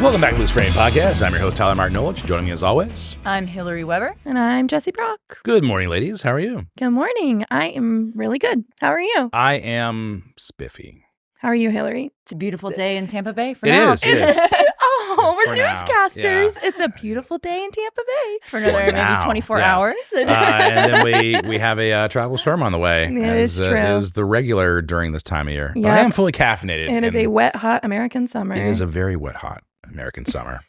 Welcome back to Loose Frame Podcast. I'm your host, Tyler Martin Olich. Joining me as always, I'm Hillary Weber. And I'm Jesse Brock. Good morning, ladies. How are you? Good morning. I am really good. How are you? I am spiffy. How are you, Hillary? It's a beautiful day in Tampa Bay for It now. is. It is. Oh, we're For now, newscasters. yeah. It's a beautiful day in Tampa Bay. For another For maybe now, 24 yeah. hours. And then we have a tropical storm on the way. It is true. Is the regular during this time of year. But Yep. I am fully caffeinated. It is and a wet, hot American summer. It is a very wet, hot American summer.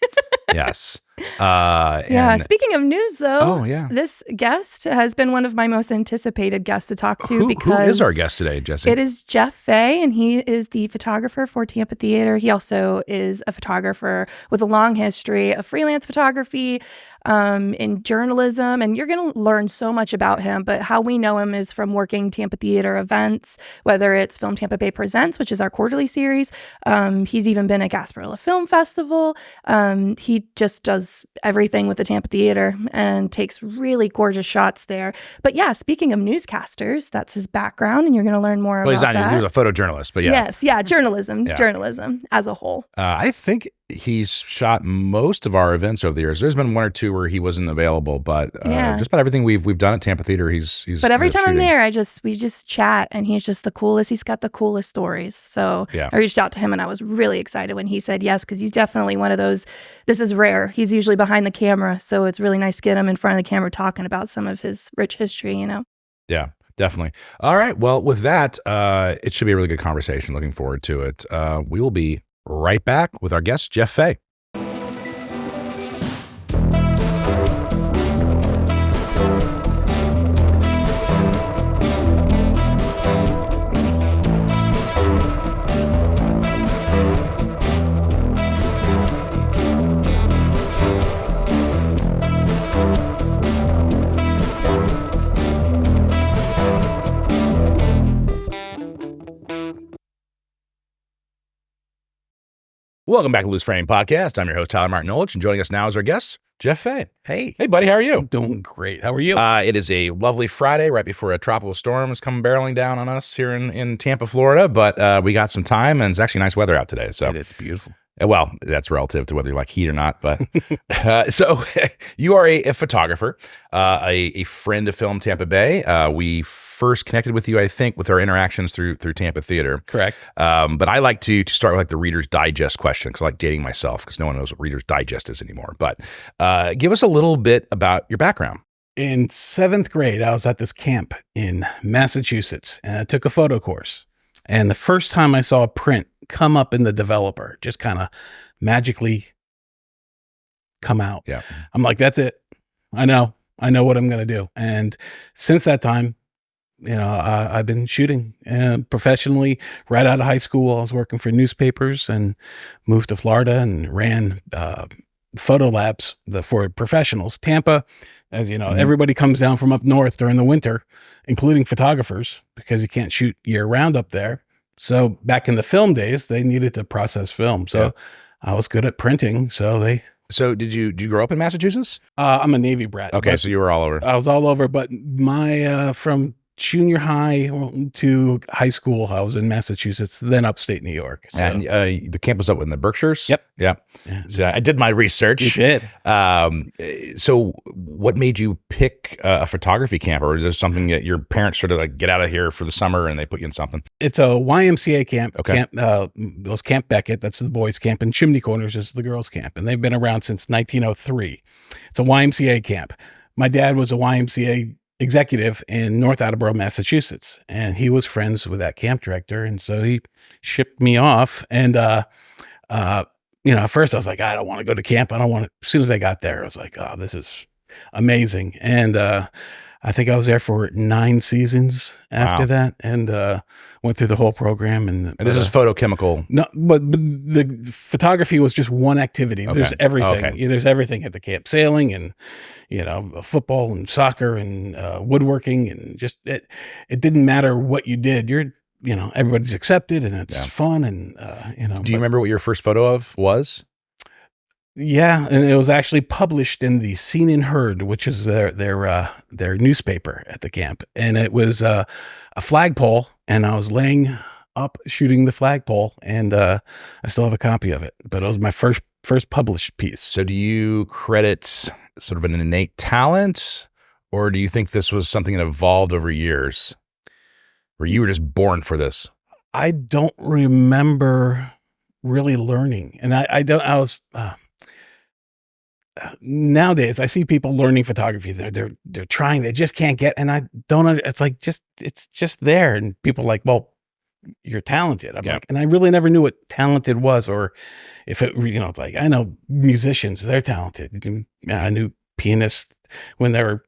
Yes. Yeah. Speaking of news, though, Oh, yeah. this guest has been one of my most anticipated guests to talk to Who because is our guest today, Jesse? it is Jeff Fay, and he is the photographer for Tampa Theatre. He also is a photographer with a long history of freelance photography, in journalism, and you're going to learn so much about him. But how we know him is from working Tampa Theatre events, whether it's Film Tampa Bay Presents, which is our quarterly series. He's even been at Gasparilla Film Festival. He just does everything with the Tampa Theatre and takes really gorgeous shots there. But yeah, speaking of newscasters, that's his background, and you're going to learn more about that. He was a photojournalist, but yeah. Yes, yeah, journalism, Yeah. journalism as a whole. I think he's shot most of our events over the years. There's been one or two where he wasn't available, but Yeah. just about everything we've done at Tampa Theatre, he's. But every time I'm shooting. there, we just chat, and he's just the coolest. He's got the coolest stories. So Yeah. I reached out to him, and I was really excited when he said yes, because he's definitely one of those. This is rare. He's usually behind the camera, so it's really nice to get him in front of the camera talking about some of his rich history. Yeah, definitely. All right. Well, with that, it should be a really good conversation. Looking forward to it. We will be right back with our guest, Jeff Fay. Welcome back to Loose Frame Podcast. I'm your host, Tyler Martin Olich, and joining us now is our guest, Jeff Fay. Hey, Hey, buddy, how are you? doing great. How are you? It is a lovely Friday right before a tropical storm is coming barreling down on us here in Tampa, Florida, but we got some time, and it's actually nice weather out today. So, It's beautiful. well, that's relative to whether you like heat or not, but so you are a photographer, a friend of Film Tampa Bay. We first connected with you, I think, with our interactions through Tampa Theatre. Correct. But I like to start with like the Reader's Digest question, because I like dating myself, because no one knows what Reader's Digest is anymore. But give us a little bit about your background. In 7th grade, I was at this camp in Massachusetts, and I took a photo course. And the first time I saw a print come up in the developer, just kind of magically come out. Yeah. I'm like, that's it. I know what I'm going to do. And since that time, I've been shooting professionally right out of high school. I was working for newspapers and moved to Florida and ran photo labs for professionals. Tampa, as you know, everybody comes down from up north during the winter, including photographers, because you can't shoot year round up there. So back in the film days, they needed to process film. So I was good at printing. So did you grow up in Massachusetts? I'm a Navy brat. Okay, but so you were all over. I was all over, but my from junior high to high school, I was in Massachusetts, then upstate New York. So. And the camp was up in the Berkshires? Yep. Yeah. So I did my research. You did. So what made you pick a photography camp, or is there something that your parents sort of like get out of here for the summer and they put you in something? It's a YMCA camp. Okay. It was Camp Beckett. That's the boys' camp. And Chimney Corners is the girls' camp. And they've been around since 1903. It's a YMCA camp. My dad was a YMCA executive in North Attleboro, Massachusetts, and he was friends with that camp director, and so he shipped me off. And at first I was like, I don't want to go to camp. I don't want to. As soon as I got there, I was like, oh, this is amazing. And I think I was there for 9 seasons after that, and went through the whole program. And this is Photochemical. No, but the photography was just one activity. Okay. There's everything. Okay. There's everything at the camp: sailing and football and soccer and woodworking, and just it didn't matter what you did. Everybody's accepted, and it's fun. And Do you remember what your first photo of was? Yeah, and it was actually published in the Seen and Heard, which is their newspaper at the camp, and it was a flagpole, and I was laying up shooting the flagpole, and I still have a copy of it. But it was my first first published piece. So do you credit sort of an innate talent, or do you think this was something that evolved over years, where you were just born for this? I don't remember really learning. And nowadays I see people learning photography. They're trying, they just can't get, and I don't, it's like, it's just there. And people are like, well, you're talented. I'm like, and I really never knew what talented was, or if it, it's like, I know musicians, they're talented. I knew pianists when they were,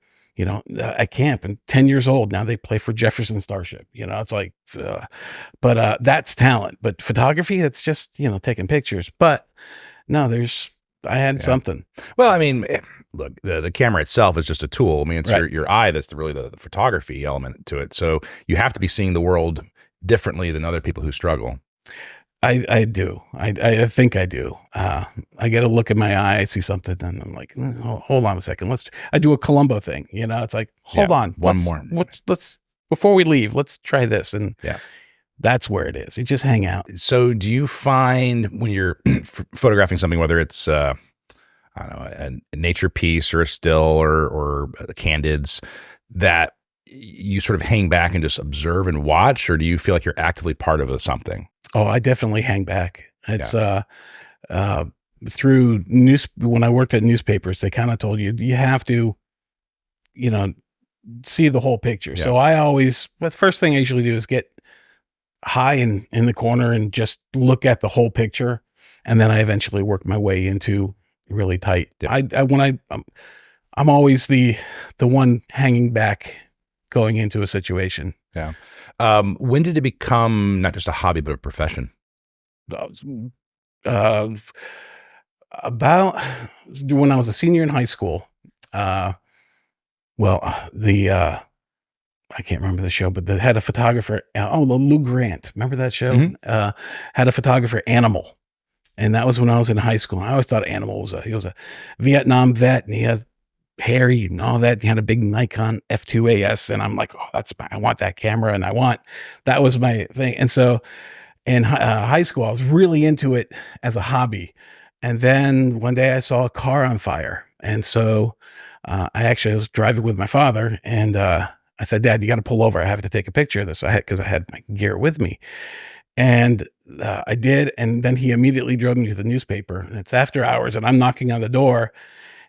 at camp and 10 years old. Now they play for Jefferson Starship. It's like, but that's talent. But photography, it's just, taking pictures. But no, I had something. Well, I mean, look, the camera itself is just a tool. I mean, it's right. your eye that's really the photography element to it. So you have to be seeing the world differently than other people who struggle. I do. I think I do. I get a look in my eye, I see something, and I'm like, hold on a second. I do a Columbo thing. It's like, hold on. One more. Let's, before we leave, let's try this. And that's where it is. You just hang out. So do you find when you're photographing something, whether it's, I don't know, a nature piece or a still or candids, that you sort of hang back and just observe and watch, or do you feel like you're actively part of something? Oh, I definitely hang back. It's through when I worked at newspapers, they kind of told you have to, see the whole picture. Yeah. So the first thing I usually do is get high in the corner and just look at the whole picture. And then I eventually work my way into really tight. Yeah. I'm always the one hanging back going into a situation. Yeah. When did it become not just a hobby, but a profession? About when I was a senior in high school. I can't remember the show, but they had a photographer. Lou Grant. Remember that show? Mm-hmm. Had a photographer, Animal. And that was when I was in high school. And I always thought Animal was he was a Vietnam vet, and he had hair and all that. He had a big Nikon F2AS, and I'm like, I want that camera, and that was my thing. And so in high school, I was really into it as a hobby. And then one day I saw a car on fire. And so I was driving with my father, and I said, Dad, you got to pull over. I have to take a picture of this. Because I had my gear with me. And I did. And then he immediately drove me to the newspaper. And it's after hours, and I'm knocking on the door,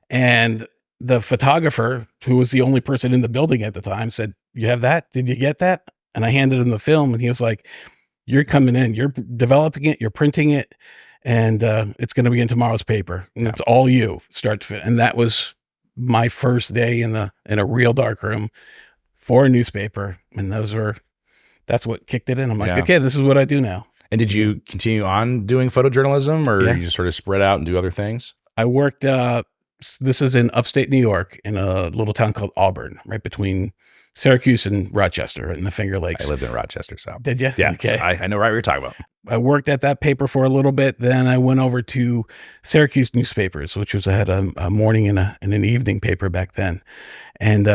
and the photographer, who was the only person in the building at the time, said, "You have that? Did you get that?" And I handed him the film, and he was like, "You're coming in, you're developing it, you're printing it, and it's going to be in tomorrow's paper. And it's all you, start to finish." And that was my first day in a real dark room for a newspaper. And that's what kicked it in. I'm like, okay, this is what I do now. And did you continue on doing photojournalism, or you just sort of spread out and do other things? I worked, this is in upstate New York, in a little town called Auburn, right between Syracuse and Rochester in the Finger Lakes. I lived in Rochester, so. Did you? Yeah. Okay. So I know right what you're talking about. I worked at that paper for a little bit. Then I went over to Syracuse newspapers, which was, I had a morning and an evening paper back then. And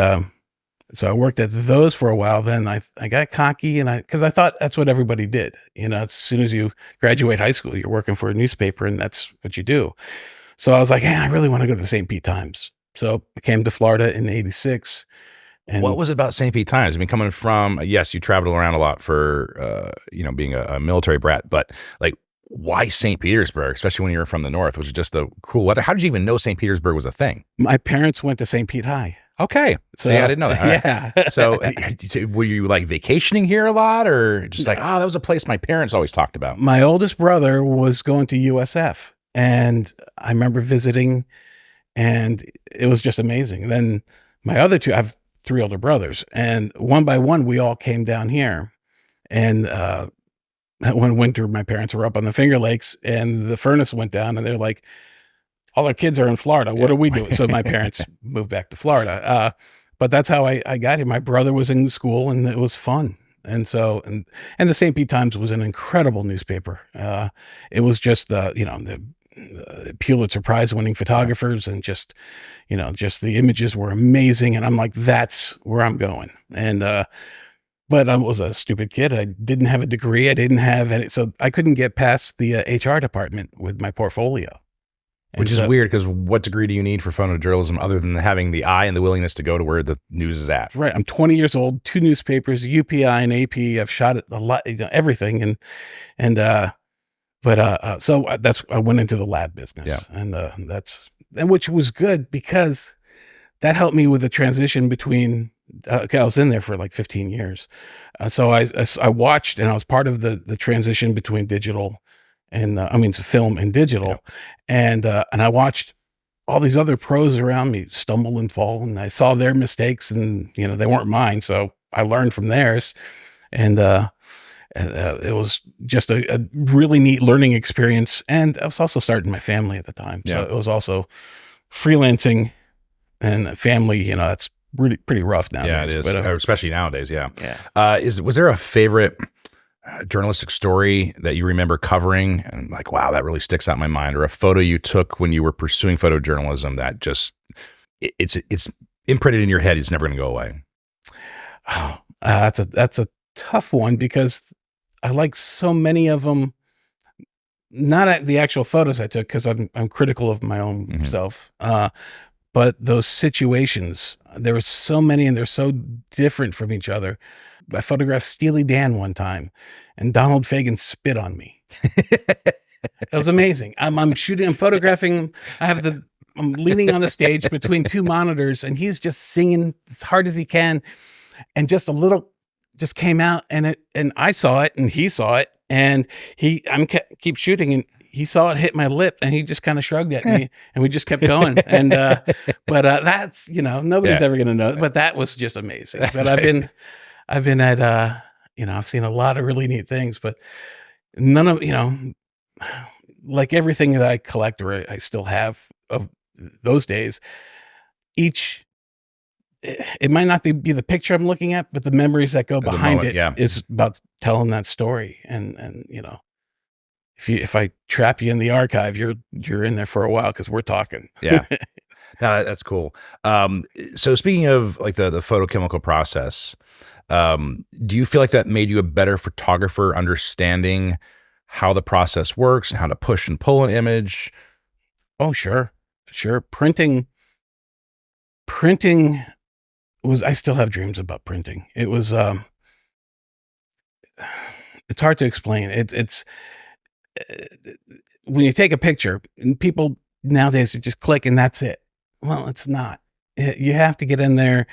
so I worked at those for a while. Then I got cocky, because I thought that's what everybody did. As soon as you graduate high school, you're working for a newspaper, and that's what you do. So I was like, hey, I really want to go to the St. Pete Times. So I came to Florida in '86. And what was it about St. Pete Times? I mean, coming from, yes, you traveled around a lot for, being a military brat, but like, why St. Petersburg, especially when you were from the north? Was it just the cool weather? How did you even know St. Petersburg was a thing? My parents went to St. Pete High. Okay. So, I didn't know that. Yeah. Right. So were you like vacationing here a lot, or just like, that was a place my parents always talked about? My oldest brother was going to USF, and I remember visiting, and it was just amazing. And then my other two, I have 3 older brothers, and one by one, we all came down here. And one winter, my parents were up on the Finger Lakes, and the furnace went down, and they're like, all our kids are in Florida. What are we doing? So my parents moved back to Florida. But that's how I got here. My brother was in school, and it was fun. And so, and the St. Pete Times was an incredible newspaper. It was just, the Pulitzer Prize winning photographers, and just the images were amazing. And I'm like, that's where I'm going. And, but I was a stupid kid. I didn't have a degree. I didn't have any, so I couldn't get past the HR department with my portfolio. And Which is so- weird because what degree do you need for photojournalism other than having the eye and the willingness to go to where the news is at? Right. I'm 20 years old, 2 newspapers, UPI and AP. I've shot it a lot, everything. So I went into the lab business, and which was good because that helped me with the transition between, I was in there for like 15 years. So I watched, and I was part of the transition between digital and, film and digital. And I watched all these other pros around me stumble and fall, and I saw their mistakes, and, they weren't mine. So I learned from theirs, and it was just a really neat learning experience. And I was also starting my family at the time. So it was also freelancing and family, that's really pretty rough nowadays. Yeah, it is, But, especially nowadays. Yeah. yeah. Was there a favorite journalistic story that you remember covering and like, wow, that really sticks out in my mind, or a photo you took when you were pursuing photojournalism that just it's imprinted in your head, it's never going to go away? That's a tough one because I like so many of them. Not at the actual photos I took, because I'm critical of my own self. But those situations, there were so many, and they're so different from each other. I photographed Steely Dan one time, and Donald Fagen spit on me. It was amazing. I'm shooting, I'm photographing. I'm leaning on the stage between 2 monitors, and he's just singing as hard as he can, and just a little just came out, and I saw it, and he saw it, and keep shooting, and he saw it hit my lip, and he just kind of shrugged at me, and we just kept going. And but that's, nobody's ever gonna know. But that was just amazing. But I've been at I've seen a lot of really neat things, but none of like everything that I collect or I still have of those days, it might not be the picture I'm looking at, but the memories that go behind it is about telling that story. And if I trap you in the archive, you're in there for a while because we're talking. Yeah. No, that's cool. So speaking of like the photochemical process, do you feel like that made you a better photographer, understanding how the process works and how to push and pull an image? Oh, sure. Printing I still have dreams about printing. It was, it's hard to explain. It's when you take a picture, and people nowadays just click and that's it. Well, it's not. You have to get in there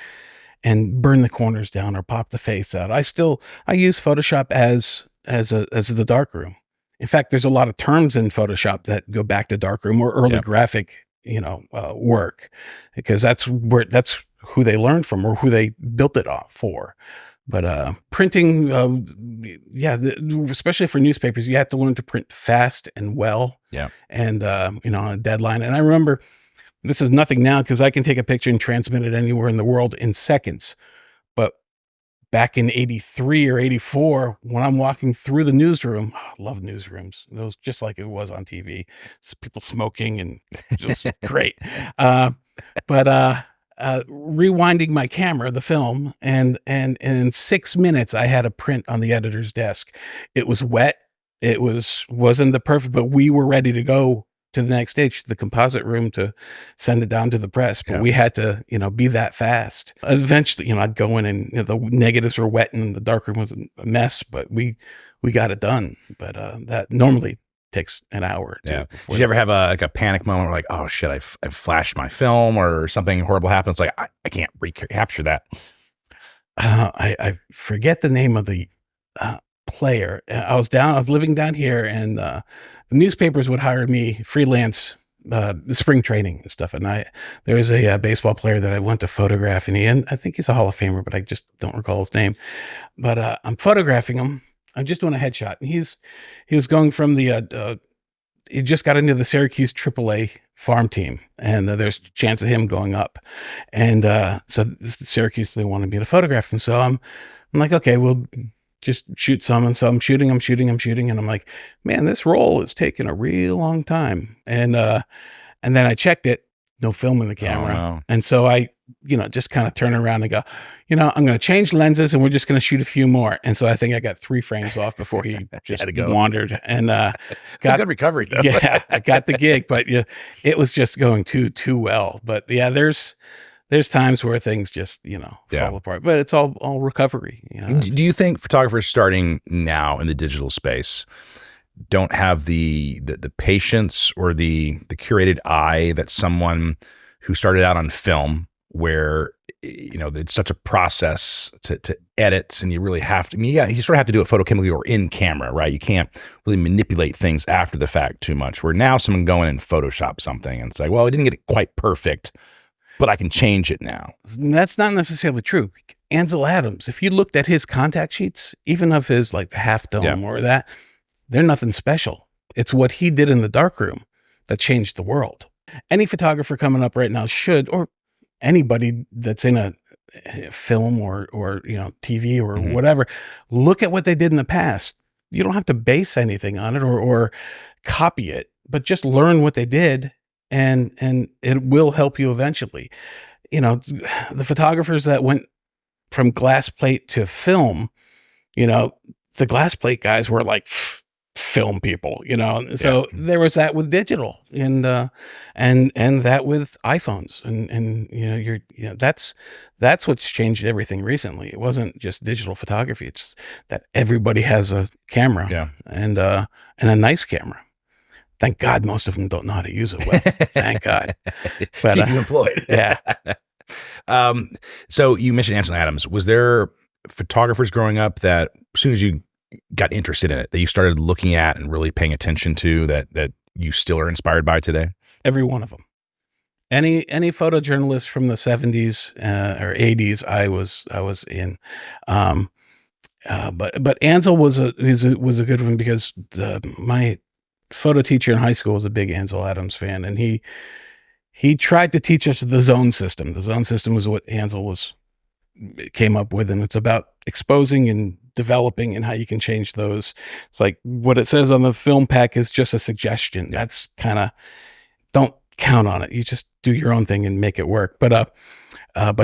and burn the corners down or pop the face out. I use Photoshop as the darkroom. In fact, there's a lot of terms in Photoshop that go back to darkroom or early graphic, work, because that's who they learned from or who they built it off for. But printing, especially for newspapers, you have to learn to print fast and well. Yeah. And on a deadline. And I remember, this is nothing now because I can take a picture and transmit it anywhere in the world in seconds. But back in 83 or 84, when I'm walking through the newsroom, I love newsrooms. It was just like it was on TV. It's people smoking and just great. But rewinding my camera, the film, and in 6 minutes, I had a print on the editor's desk. It was wet. It wasn't the perfect, but we were ready to go to the next stage, to the composite room, to send it down to the press. But we had to, be that fast. Eventually, I'd go in and the negatives were wet and the darkroom was a mess, but we got it done. But that normally takes an hour. Yeah. Did you ever have a panic moment where like, oh shit, I've flashed my film or something horrible happens? Like I can't recapture that. I forget the name of the player. I was living down here, and the newspapers would hire me freelance, spring training and stuff. And there was a baseball player that I went to photograph, and I think he's a Hall of Famer, but I just don't recall his name. But I'm photographing him. I'm just doing a headshot, and he was going from he just got into the Syracuse AAA farm team, and there's a chance of him going up. And so Syracuse, they wanted me to photograph him. So I'm like, okay, we'll just shoot some. And so I'm shooting. And I'm like, man, this roll is taking a real long time. And then I checked it, no film in the camera. wow. And so I, just kind of turn around and go, I'm going to change lenses and we're just going to shoot a few more. And so I think I got 3 frames off before he just Had to go. wandered and Got good recovery though. yeah, I got the gig, but it was just going too well. But yeah, there's times where things just, fall apart, but it's all recovery. Do you think photographers starting now in the digital space don't have the patience or the curated eye that someone who started out on film, where it's such a process to edit, and you really have to. You sort of have to do it photochemically or in camera, right? You can't really manipulate things after the fact too much. Where now someone go in and Photoshop something and it's like, well, I didn't get it quite perfect, but I can change it now. That's not necessarily true. Ansel Adams, if you looked at his contact sheets, even of his like the half dome or that, they're nothing special. It's what he did in the darkroom that changed the world. Any photographer coming up right now should, or anybody that's in a film or TV or whatever, look at what they did in the past. You don't have to base anything on it or copy it, but just learn what they did, and it will help you eventually. The photographers that went from glass plate to film, the glass plate guys were like film people, so there was that with digital and that with iPhones and that's what's changed everything recently. It wasn't just digital photography. It's that everybody has a camera and a nice camera. Thank God most of them don't know how to use it well. Thank God. But, keep you employed. Yeah. So you mentioned Ansel Adams. Was there photographers growing up that as soon as you got interested in it, that you started looking at and really paying attention to, that you still are inspired by today? Every one of them. Any photojournalist from the 70s or 80s, I was in. But Ansel was a good one because my photo teacher in high school was a big Ansel Adams fan, and he tried to teach us the zone system. The zone system was what Ansel came up with, and it's about exposing and developing and how you can change those. It's like what it says on the film pack is just a suggestion. That's kind of, don't count on it. You just do your own thing and make it work. But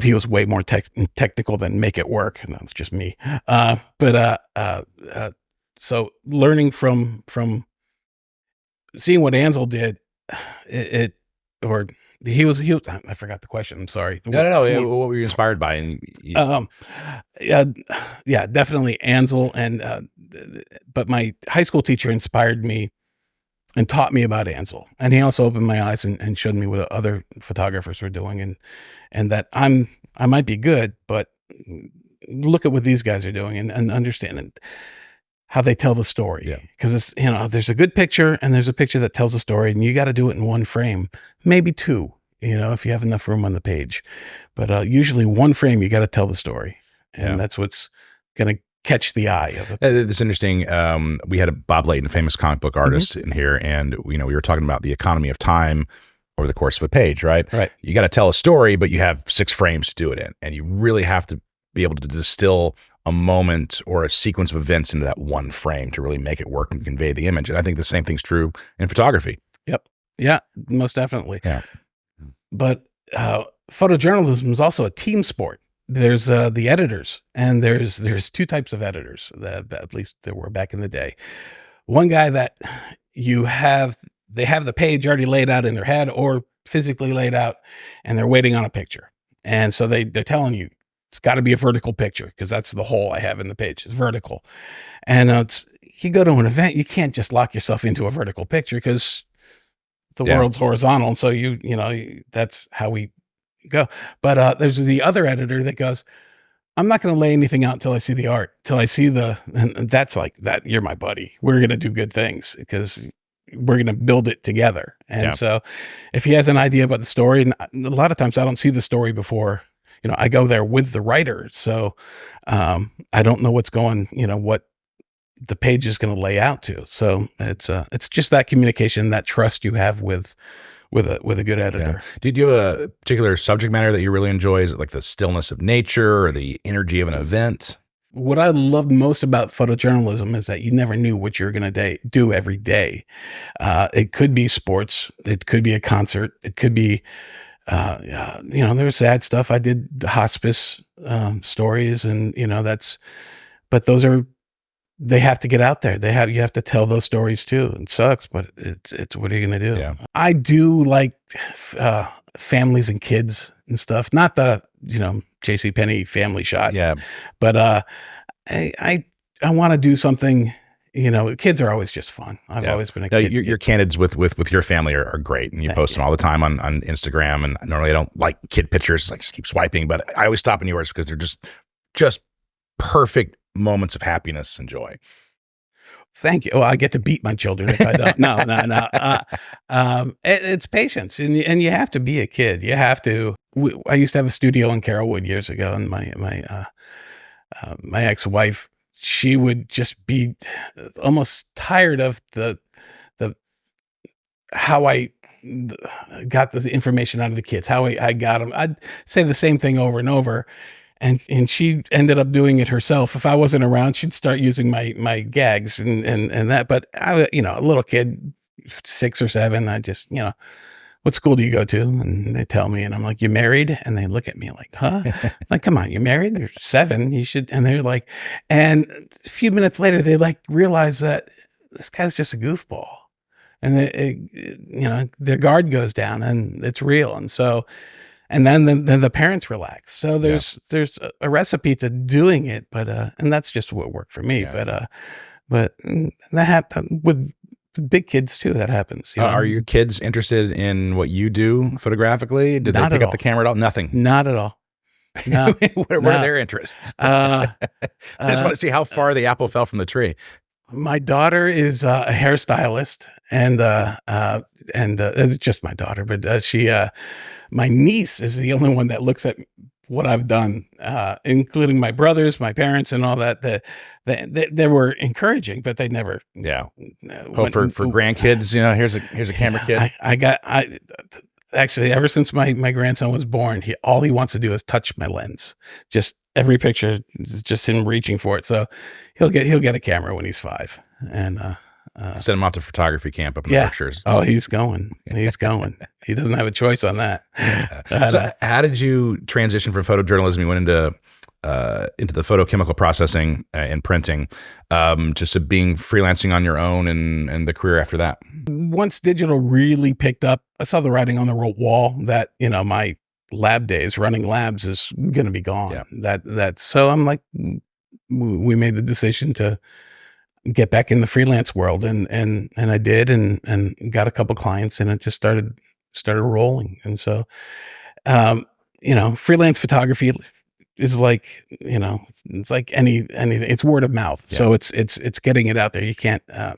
he was way more technical than make it work, and that's just me. So learning from seeing what Ansel did, he was. I forgot the question. I'm sorry. No. What were you inspired by? And yeah, definitely Ansel. And but my high school teacher inspired me and taught me about Ansel. And he also opened my eyes and showed me what other photographers were doing, and that I might be good, but look at what these guys are doing and understand how they tell the story. Yeah. Because it's, there's a good picture and there's a picture that tells a story, and you got to do it in one frame, maybe 2, if you have enough room on the page. But usually 1 frame, you got to tell the story. And that's what's going to catch the eye of it. It's interesting. We had a Bob Layton, a famous comic book artist in here, and we were talking about the economy of time over the course of a page, right? Right. You got to tell a story, but you have 6 frames to do it in, and you really have to be able to distill a moment or a sequence of events into that 1 frame to really make it work and convey the image. And I think the same thing's true in photography. Yep. Yeah, most definitely. Yeah. But photojournalism is also a team sport. There's the editors, and there's 2 types of editors, that at least there were back in the day. One guy that they have the page already laid out in their head or physically laid out, and they're waiting on a picture. And so they're telling you, it's got to be a vertical picture because that's the hole I have in the page. It's vertical. And you go to an event, you can't just lock yourself into a vertical picture because the world's horizontal. And so that's how we go. But there's the other editor that goes, I'm not going to lay anything out until I see the art, till I see and that's like that. You're my buddy. We're going to do good things because we're going to build it together. And so if he has an idea about the story, and a lot of times I don't see the story before, I go there with the writer. So I don't know what's going, what the page is going to lay out to. So it's just that communication, that trust you have with a good editor. Yeah. Do you have a particular subject matter that you really enjoy? Is it like the stillness of nature or the energy of an event? what I loved most about photojournalism is that you never knew what you're going to do every day. It could be sports. It could be a concert. It could be, there's sad stuff. I did the hospice stories, and but they have to get out there. You have to tell those stories too. It sucks, but it's what are you going to do? Yeah. I do like families and kids and stuff. Not the JCPenney family shot. Yeah. But I want to do something. Kids are always just fun. I've always been a kid. Your candids with your family are great, and you post them all the time on Instagram. And normally I don't like kid pictures. I just keep swiping, but I always stop in yours because they're just perfect moments of happiness and joy. Thank you. Oh, I get to beat my children if I don't. No. It's patience, and you have to be a kid. You have to. I used to have a studio in Carrollwood years ago, and my ex-wife, she would just be almost tired of the how I got the information out of the kids, how I got them. I'd say the same thing over and over. And she ended up doing it herself. If I wasn't around, she'd start using my gags and that. But a little kid, 6 or 7, I just, what school do you go to? And they tell me, and I'm like, you married? And they look at me like, huh? Like, come on, you married? You're 7. You should. And they're like, and a few minutes later, they realize that this guy's just a goofball. And their guard goes down, and it's real. And so, and then the parents relax. So there's a recipe to doing it, but and that's just what worked for me. Yeah. But that happened with big kids too. That happens. Are your kids interested in what you do photographically? Did they pick up the camera at all? Nothing. Not at all. No. What are their interests? I just want to see how far the apple fell from the tree. My daughter is a hairstylist, and it's just my daughter, but my niece is the only one that looks at what I've done, including my brothers, my parents, and all that. They were encouraging, but they never. Yeah. For grandkids, here's a camera kid. I actually, ever since my grandson was born, all he wants to do is touch my lens. Just every picture is just him reaching for it. So he'll get a camera when he's 5, and send him out to photography camp up in the Berkshires. Oh, he's going. He doesn't have a choice on that. So how did you transition from photojournalism? You went into the photochemical processing and printing, just to being freelancing on your own and the career after that. Once digital really picked up, I saw the writing on the wall that, my lab days running labs is going to be gone. Yeah. So I'm like, we made the decision to get back in the freelance world, and I did, and got a couple clients, and it just started rolling. And so, freelance photography is like, it's like anything. It's word of mouth. Yeah. So it's getting it out there. You can't, I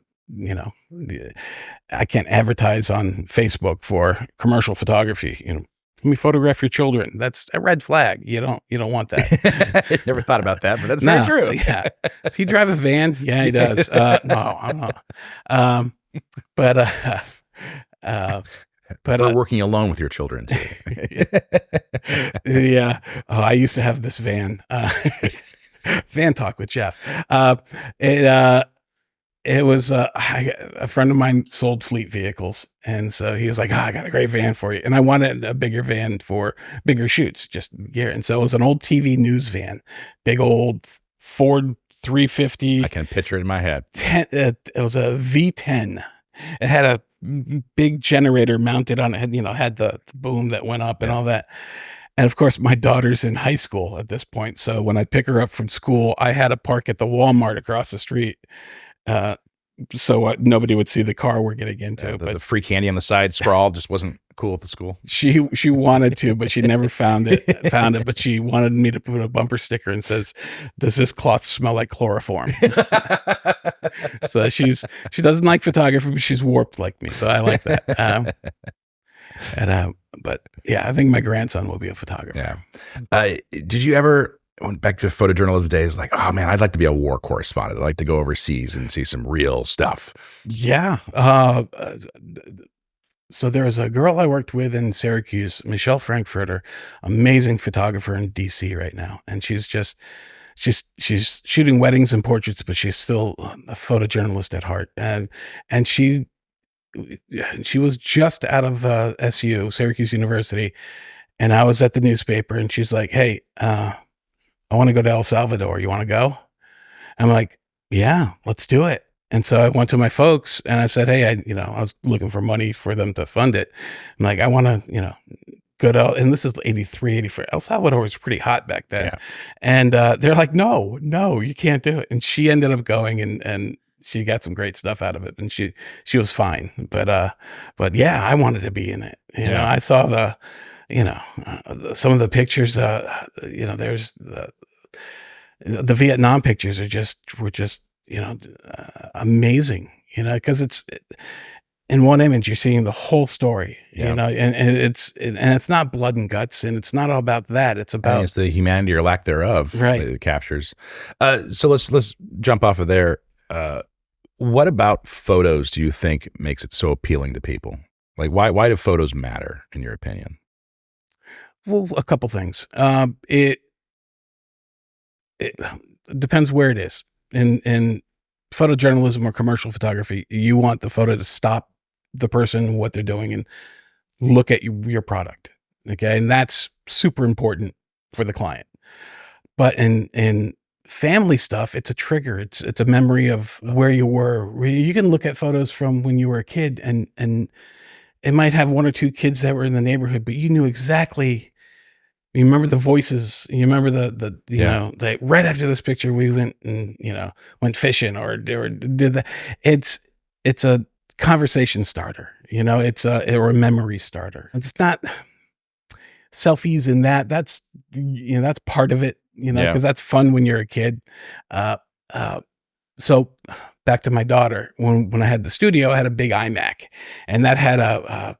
can't advertise on Facebook for commercial photography. Let me photograph your children. That's a red flag. You don't want that. Never thought about that, but that's very true. Yeah. Does he drive a van? Yeah, he does. No, I'm not. But for working alone with your children too. Yeah. Oh, I used to have this van. Van talk with Jeff. It was a friend of mine sold fleet vehicles, and so he was like, I got a great van for you. And I wanted a bigger van for bigger shoots, just gear. And so it was an old TV news van, big old Ford 350. I can picture it in my head. It was a V10. It had a big generator mounted on it, had the boom that went up and all that. And of course, my daughter's in high school at this point. So when I pick her up from school, I had to park at the Walmart across the street. So nobody would see the car we're getting into. The free candy on the side scrawled just wasn't cool at the school. She wanted to, but she never found it. But she wanted me to put a bumper sticker and says, "Does this cloth smell like chloroform?" So she doesn't like photography, but she's warped like me. So I like that. But yeah, I think my grandson will be a photographer. Yeah. Did you ever? Went back to photojournalism days, like, oh man, I'd like to be a war correspondent. I'd like to go overseas and see some real stuff. Yeah. So there was a girl I worked with in Syracuse, Michelle Frankfurter, amazing photographer in DC right now. And she's she's shooting weddings and portraits, but she's still a photojournalist at heart. And she was just out of Syracuse University, and I was at the newspaper, and she's like, "Hey, I want to go to El Salvador. You want to go?" I'm like, "Yeah, let's do it." And so I went to my folks and I said, "Hey, I was looking for money for them to fund it. I'm like, I want to, go to," and this is 83, 84. El Salvador was pretty hot back then. Yeah. And they're like, no, you can't do it. And she ended up going, and she got some great stuff out of it, and she was fine. But yeah, I wanted to be in it. I saw some of the pictures, there's the Vietnam pictures were just, amazing, because it's in one image, you're seeing the whole story, and it's not blood and guts, and it's not all about that. It's about it's the humanity or lack thereof right. that it captures. So let's jump off of there. What about photos do you think makes it so appealing to people? Like why do photos matter in your opinion? Well, a couple things. It depends where it is. In photojournalism or commercial photography, you want the photo to stop the person, what they're doing, and look at your product. Okay. And that's super important for the client. But in family stuff, it's a trigger. It's a memory of where you were. You can look at photos from when you were a kid, and it might have one or two kids that were in the neighborhood, but you knew exactly. You remember the voices. You remember the right after this picture, we went and went fishing or did that. It's a conversation starter. It's a memory starter. It's not selfies in that. That's that's part of it. Because that's fun when you're a kid. So back to my daughter. When I had the studio, I had a big iMac, and that had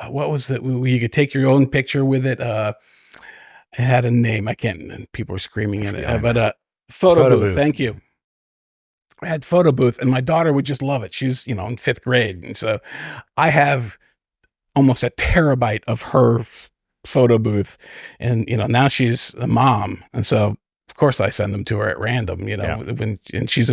what was that? You could take your own picture with it. It had a name. I can't. And people were screaming in it. But photo booth. Thank you. I had photo booth, and my daughter would just love it. She was in 5th grade, and so I have almost a terabyte of her photo booth, and now she's a mom, and so of course I send them to her at random. And she's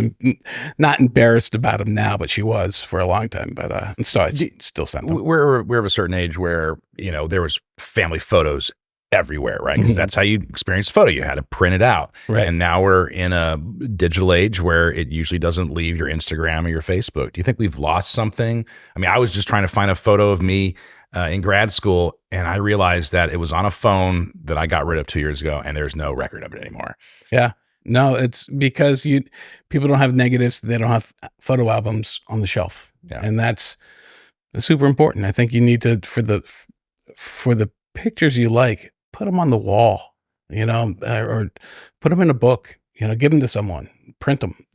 not embarrassed about them now, but she was for a long time. But and so I still send them. We're of a certain age where there was family photos everywhere, right? Because that's how you experienced photo. You had to print it out. Right. And now we're in a digital age where it usually doesn't leave your Instagram or your Facebook. Do you think we've lost something? I mean, I was just trying to find a photo of me in grad school, and I realized that it was on a phone that I got rid of 2 years ago, and there's no record of it anymore. Yeah. No, it's because people don't have negatives. They don't have photo albums on the shelf. Yeah. And that's super important. I think you need to, for the pictures you like, put them on the wall, or put them in a book, give them to someone, print them.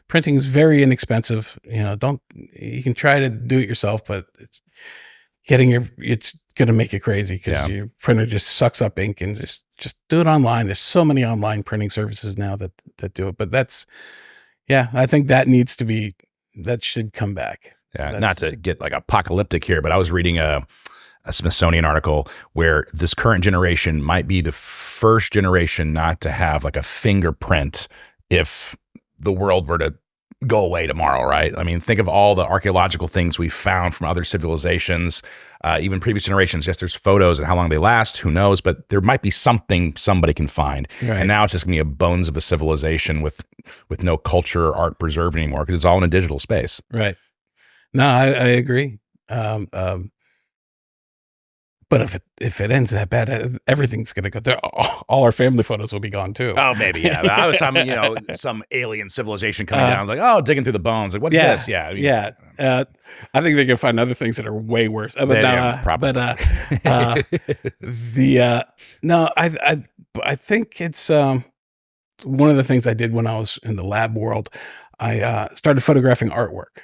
Printing is very inexpensive. You can try to do it yourself, but it's going to make you crazy because your printer just sucks up ink, and just do it online. There's so many online printing services now that do it, but I think that should come back. Yeah. Not to get like apocalyptic here, but I was reading a Smithsonian article where this current generation might be the first generation not to have like a fingerprint if the world were to go away tomorrow, right? I mean, think of all the archaeological things we found from other civilizations, even previous generations. Yes, there's photos and how long they last, who knows, but there might be something somebody can find. Right. And now it's just gonna be a bones of a civilization with no culture or art preserved anymore because it's all in a digital space. Right. No, I agree. But if it ends that bad, everything's going to go there. All our family photos will be gone too. Oh, maybe. Yeah. I was talking, some alien civilization coming down, like, digging through the bones. Like, what's this? Yeah. I mean, I think they can find other things that are way worse. Probably. No, I think it's one of the things I did when I was in the lab world. I started photographing artwork.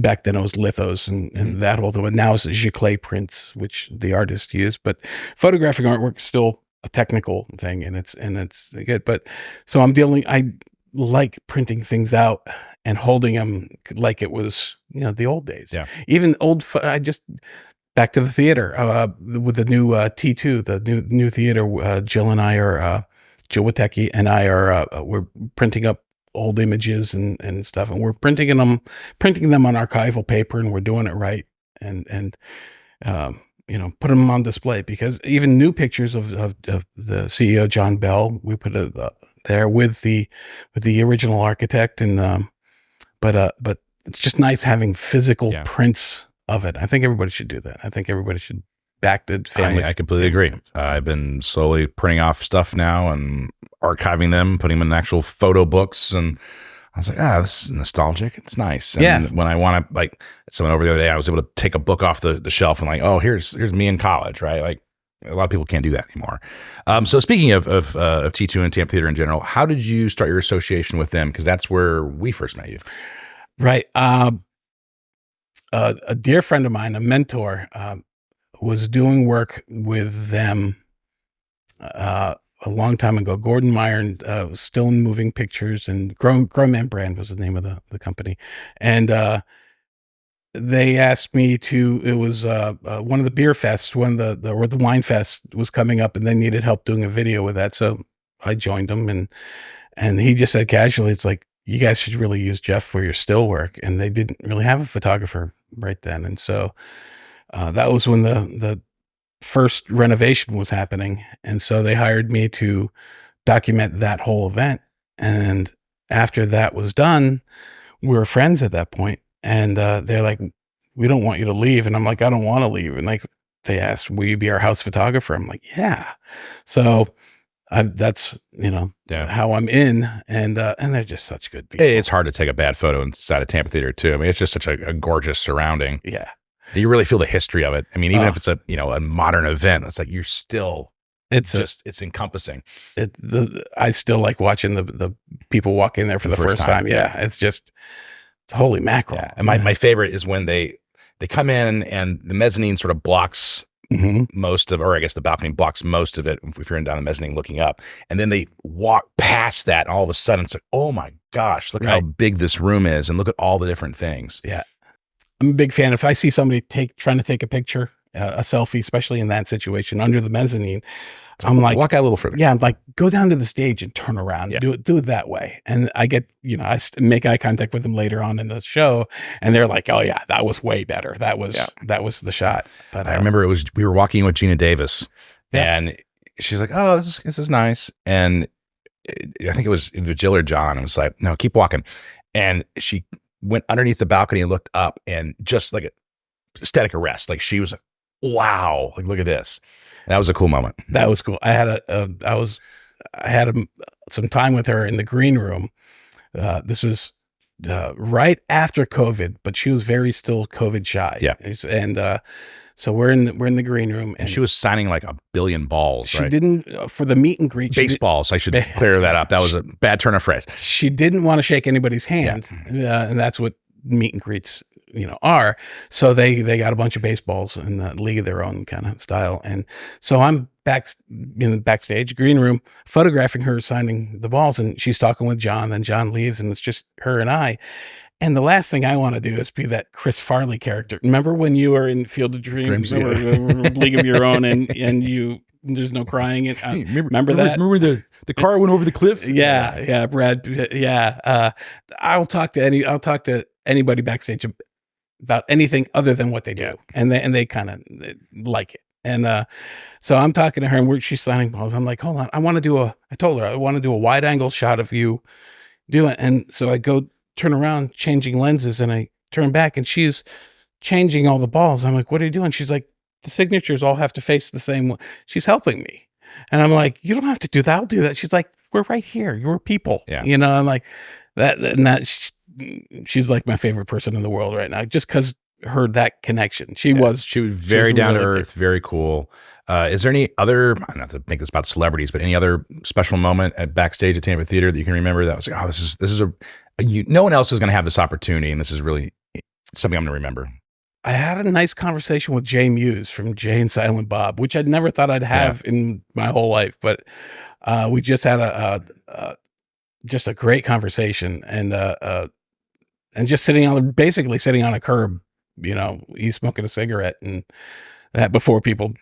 Back then it was lithos and that whole thing. But now it's giclée prints, which the artists use. But photographing artwork is still a technical thing, and it's good. But so I like printing things out and holding them like it was the old days. Yeah. Even back to the theater with the new T2, the new theater. Jill and I are Chilwateki and I are we're printing up old images and stuff, and we're printing them on archival paper, and we're doing it right, and put them on display, because even new pictures of the CEO John Bell, we put there with the original architect, and but it's just nice having physical prints of it. I think everybody should do that. I think everybody should back the family. I completely agree. I've been slowly printing off stuff now and archiving them, putting them in actual photo books, and I was like, this is nostalgic. It's nice. And when I want to, like, someone over the other day, I was able to take a book off the shelf and like, oh, here's me in college, right? Like, a lot of people can't do that anymore. So speaking of T2 and Tampa Theater in general, how did you start your association with them? Because that's where we first met you. Right. A dear friend of mine, a mentor, was doing work with them a long time ago. Gordon Meyer was still in moving pictures, and Grown Man Brand was the name of the company. And they asked me to, it was one of the beer fests, when the wine fest was coming up, and they needed help doing a video with that. So I joined them, and he just said casually, it's like, you guys should really use Jeff for your still work. And they didn't really have a photographer right then. And so that was when the first renovation was happening. And so they hired me to document that whole event. And after that was done, we were friends at that point. And they're like, we don't want you to leave. And I'm like, I don't want to leave. And like, they asked, will you be our house photographer? I'm like, yeah. So that's, how I'm in. And they're just such good people. It's hard to take a bad photo inside a Tampa Theater too. I mean, it's just such a gorgeous surrounding. Yeah. You really feel the history of it. I mean, even if it's a modern event, it's like you're still, it's encompassing. I still like watching the people walk in there for the first time. Yeah. It's holy mackerel. Yeah. And my favorite is when they come in and the mezzanine sort of blocks most of, or I guess the balcony blocks most of it if you're down the mezzanine looking up. And then they walk past that, and all of a sudden it's like, oh my gosh, look how big this room is, and look at all the different things. Yeah. I'm a big fan. If I see somebody trying to take a picture, a selfie, especially in that situation under the mezzanine, I'm like, walk out a little further. Yeah, I'm like, go down to the stage and turn around. Yeah. Do it that way. And I get, I make eye contact with them later on in the show, and they're like, oh yeah, that was way better. That was the shot. But I remember we were walking with Gina Davis, and she's like, oh, this is nice. And I think it was Jill or John. I was like, no, keep walking. And she went underneath the balcony and looked up, and just like a static arrest. Like, she was like, wow, like, look at this. That was a cool moment. That was cool. I had some time with her in the green room. This is right after COVID, but she was still COVID shy. Yeah. And so we're in the green room, and she was signing like 1 billion balls. She didn't for the meet and greet. Baseballs. I should clear that up. That was a bad turn of phrase. She didn't want to shake anybody's hand, and that's what meet and greets are. So they got a bunch of baseballs in the league of their own kind of style. And so I'm back in the backstage green room photographing her signing the balls, and she's talking with John. Then John leaves, and it's just her and I. And the last thing I want to do is be that Chris Farley character. Remember when you were in Field of Dreams, or League of Your Own, and there's no crying. Remember that? Remember the car went over the cliff? Yeah, Brad. Yeah, I'll talk to anybody backstage about anything other than what they do, and they kind of like it. And so I'm talking to her, and she's signing balls. I'm like, hold on, I told her I want to do a wide angle shot of you doing it. And so I go turn around, changing lenses, and I turn back, and she's changing all the balls. I'm like, what are you doing? She's like, the signatures all have to face the same way. She's helping me. And I'm like, you don't have to do that. I'll do that. She's like, we're right here. You're people. Yeah. I'm like, she's like my favorite person in the world right now, just because that connection. She was very down to earth, very cool. Is there any other, not to make this about celebrities, but any other special moment at backstage at Tampa Theater that you can remember that was like, oh, this is no one else is going to have this opportunity, and this is really something I'm going to remember? I had a nice conversation with Jay Muse from Jay and Silent Bob, which I'd never thought I'd have in my whole life, but we just had just a great conversation, and just basically sitting on a curb, he's smoking a cigarette, and that before people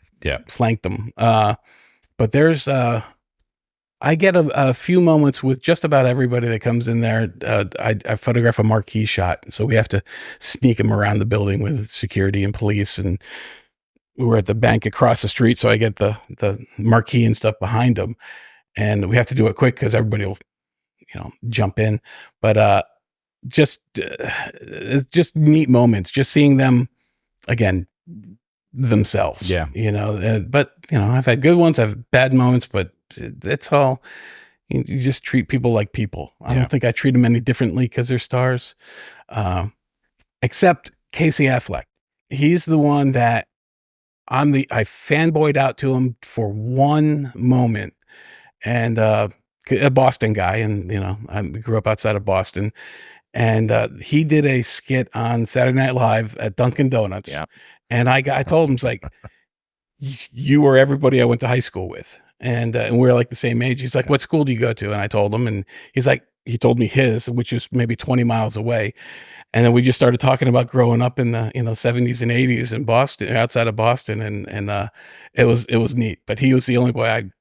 flanked him. But there's I get a few moments with just about everybody that comes in there. I photograph a marquee shot, so we have to sneak them around the building with security and police. And we're at the bank across the street, so I get the marquee and stuff behind them, and we have to do it quick because everybody will, jump in. But it's just neat moments, just seeing them again themselves. Yeah. But I've had good ones, I've had bad moments, but it's all, you just treat people like people. I don't think I treat them any differently because they're stars, except Casey Affleck. He's the one that I fanboyed out to him for one moment, and a Boston guy, and I grew up outside of Boston, and he did a skit on Saturday Night Live at Dunkin' Donuts. Yeah. And I told him, it's like, you were everybody I went to high school with. And we were like the same age. He's like, what school do you go to? And I told him, and he's like, he told me his, which was maybe 20 miles away. And then we just started talking about growing up in the 70s and 80s in Boston, outside of Boston. And it was neat. But he was the only one I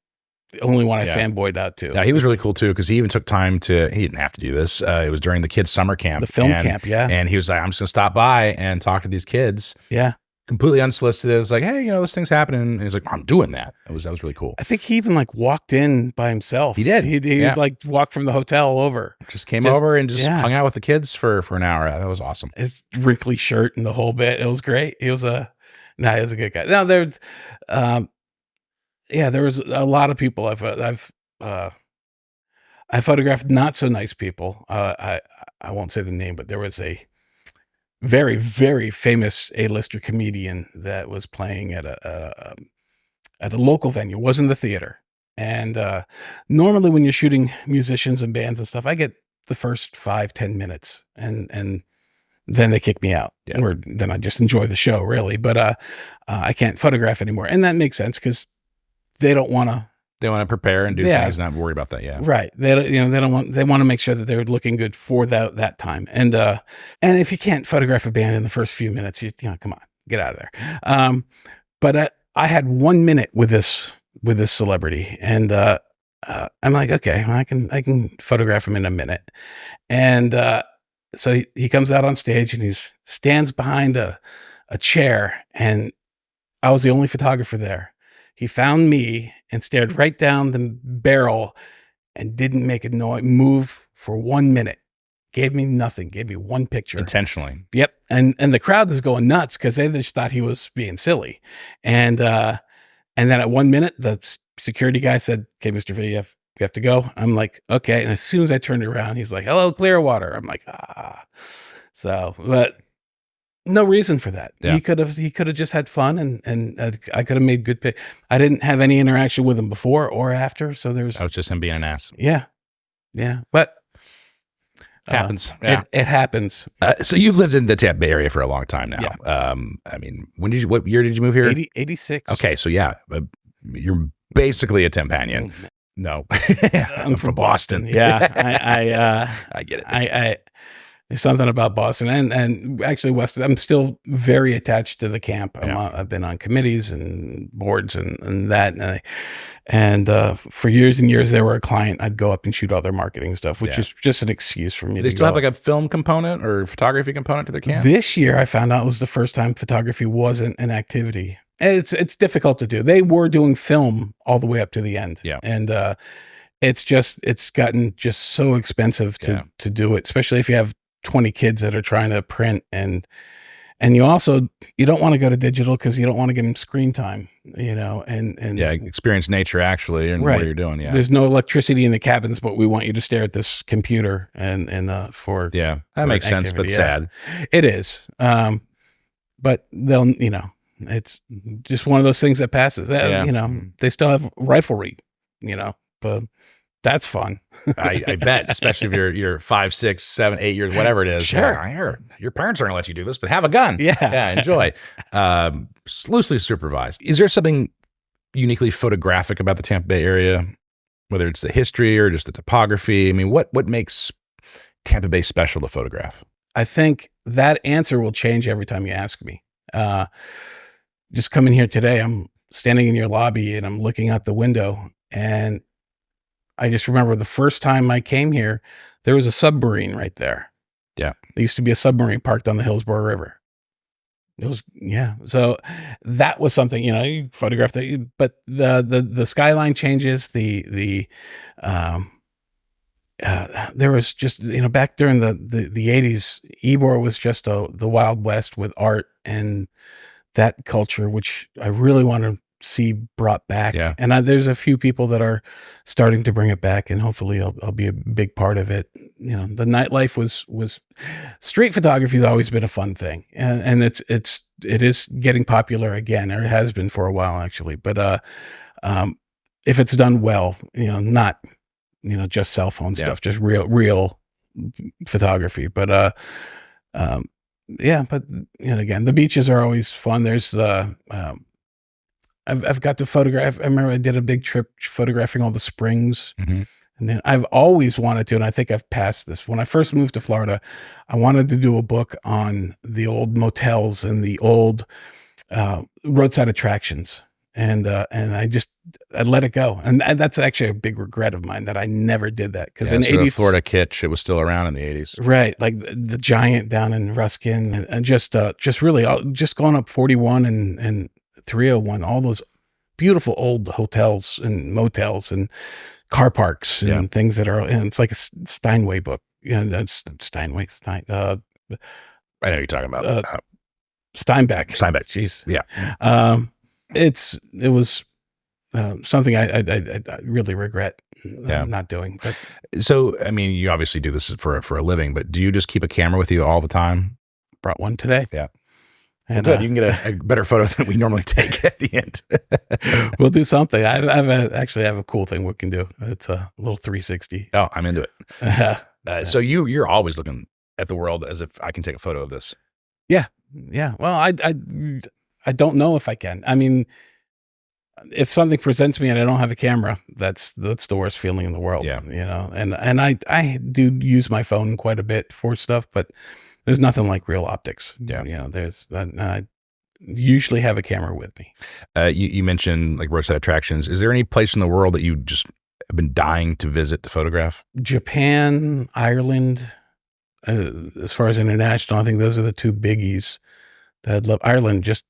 fanboyed out to. Yeah, he was really cool too, because he even took time he didn't have to do this. It was during the kids' summer camp. The film camp, yeah. And he was like, I'm just going to stop by and talk to these kids. Yeah. Completely unsolicited. It was like, hey, this thing's happening. And he's like, I'm doing that. That was really cool. I think he even walked in by himself. He did. He like walked from the hotel over. Just came over and just hung out with the kids for an hour. That was awesome. His wrinkly shirt and the whole bit. It was great. He was a good guy. Now there was a lot of people I photographed, not so nice people. I won't say the name, but there was a very, very famous A-lister comedian that was playing at a local venue. It wasn't the theater. And normally when you're shooting musicians and bands and stuff, I get the first 5-10 minutes, and then they kick me out. Yeah. Or then I just enjoy the show, really. But I can't photograph anymore, and that makes sense because they don't want to. They want to prepare and do things, not worry about that. Yeah. Right. They want to make sure that they're looking good for that time. And if you can't photograph a band in the first few minutes, come on, get out of there. But I had 1 minute with this celebrity, and I'm like, okay, I can photograph him in a minute. And so he comes out on stage, and he stands behind a chair, and I was the only photographer there. He found me and stared right down the barrel and didn't make a move for 1 minute. Gave me nothing. Gave me one picture. Intentionally. Yep. And the crowd is going nuts because they just thought he was being silly. And then at 1 minute, the security guy said, okay, Mr. V, you have to go. I'm like, okay. And as soon as I turned around, he's like, hello, Clearwater. I'm like, So, but no reason for that. Yeah. He could have just had fun, and I could have made good pick. I didn't have any interaction with him before or after, so That was just him being an ass. yeah, but Happens. It happens. So you've lived in the Tampa Bay area for a long time now. Yeah. What year did you move here? 86. Okay, so you're basically a Tampanian. No, I'm from Boston. I get it. There's something about Boston and actually Weston. I'm still very attached to the camp. I've been on committees and boards and that. And for years and years, they were a client. I'd go up and shoot all their marketing stuff, which is just an excuse for me. They still have like a film component or photography component to their camp? This year, I found out was the first time photography wasn't an activity. And it's difficult to do. They were doing film all the way up to the end. Yeah. And it's gotten just so expensive to do it, especially if you have 20 kids that are trying to print, and you don't want to go to digital because you don't want to give them screen time, and experience nature actually and what you're doing. Yeah. There's no electricity in the cabins, but we want you to stare at this computer and for that makes sense, but sad. It is. But they'll, it's just one of those things that passes. They still have riflery, but that's fun. I bet, especially if you're 5, 6, 7, 8 years, whatever it is. Sure. I heard your parents aren't going to let you do this, but have a gun. Yeah, enjoy. Loosely supervised. Is there something uniquely photographic about the Tampa Bay area, whether it's the history or just the topography? I mean, what makes Tampa Bay special to photograph? I think that answer will change every time you ask me. Just coming here today, I'm standing in your lobby and I'm looking out the window, and I just remember the first time I came here, there was a submarine right there. Yeah. There used to be a submarine parked on the Hillsborough River. It was, yeah. So that was something, you know, you photograph that, but the skyline changes, there was just, you know, back during the 80s, Ybor was just the Wild West with art and that culture, which I really want to see brought back. Yeah. And there's a few people that are starting to bring it back, and hopefully I'll be a big part of it. You know, the nightlife was street photography has always been a fun thing, and it is getting popular again, or it has been for a while actually. But if it's done well, you know, not, you know, just cell phone stuff, just real photography. But yeah, but you know, again, the beaches are always fun. There's I've got to photograph. I remember I did a big trip photographing all the springs. Mm-hmm. And then I've always wanted to, and I think I've passed this. When I first moved to Florida, I wanted to do a book on the old motels and the old roadside attractions. And I let it go. And that's actually a big regret of mine that I never did that. Because in the 80s, Florida kitsch, it was still around in the 80s. Right. Like the Giant down in Ruskin, and just really just going up 41 and 301, all those beautiful old hotels and motels and car parks and things that are, and it's like a Steinway book. Yeah, that's Steinway. I know what you're talking about. Steinbeck. Jeez. Yeah. It was something I really regret not doing. But so, I mean, you obviously do this for a living, but do you just keep a camera with you all the time? Brought one today. Yeah. And well, good. You can get a better photo than we normally take at the end. We'll do something. I have a cool thing we can do. It's a little 360. Oh, I'm into it. So you're always looking at the world as if I can take a photo of this. Yeah. Yeah. Well, I don't know if I can. I mean, if something presents me and I don't have a camera, that's the worst feeling in the world. Yeah. You know, and I do use my phone quite a bit for stuff, but there's nothing like real optics. Yeah. You know, I usually have a camera with me. You mentioned like roadside attractions. Is there any place in the world that you just have been dying to visit to photograph? Japan, Ireland. As far as international, I think those are the two biggies that I'd love. Ireland, just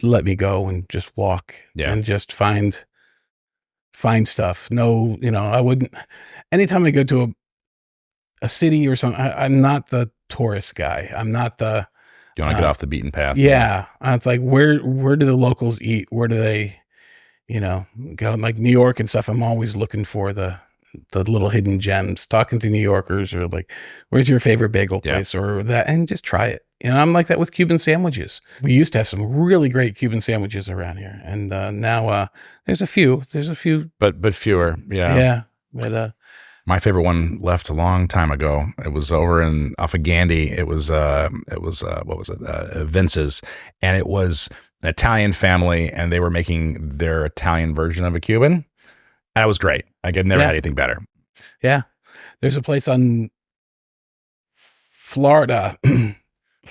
let me go and just walk and just find stuff. No, you know, I wouldn't, anytime I go to a city or something, I'm not the tourist guy. I'm not the, you want to get off the beaten path? Yeah. It's like, where do the locals eat? Where do they, you know, go? Like New York and stuff, I'm always looking for the little hidden gems, talking to New Yorkers, or like, where's your favorite bagel place or that, and just try it. And I'm like that with Cuban sandwiches. We used to have some really great Cuban sandwiches around here. And now there's a few, but fewer. Yeah. Yeah. But my favorite one left a long time ago. It was over off of Gandy. It was what was it? Vince's, and it was an Italian family, and they were making their Italian version of a Cuban. And it was great. Like I've never had anything better. Yeah. There's a place on Florida,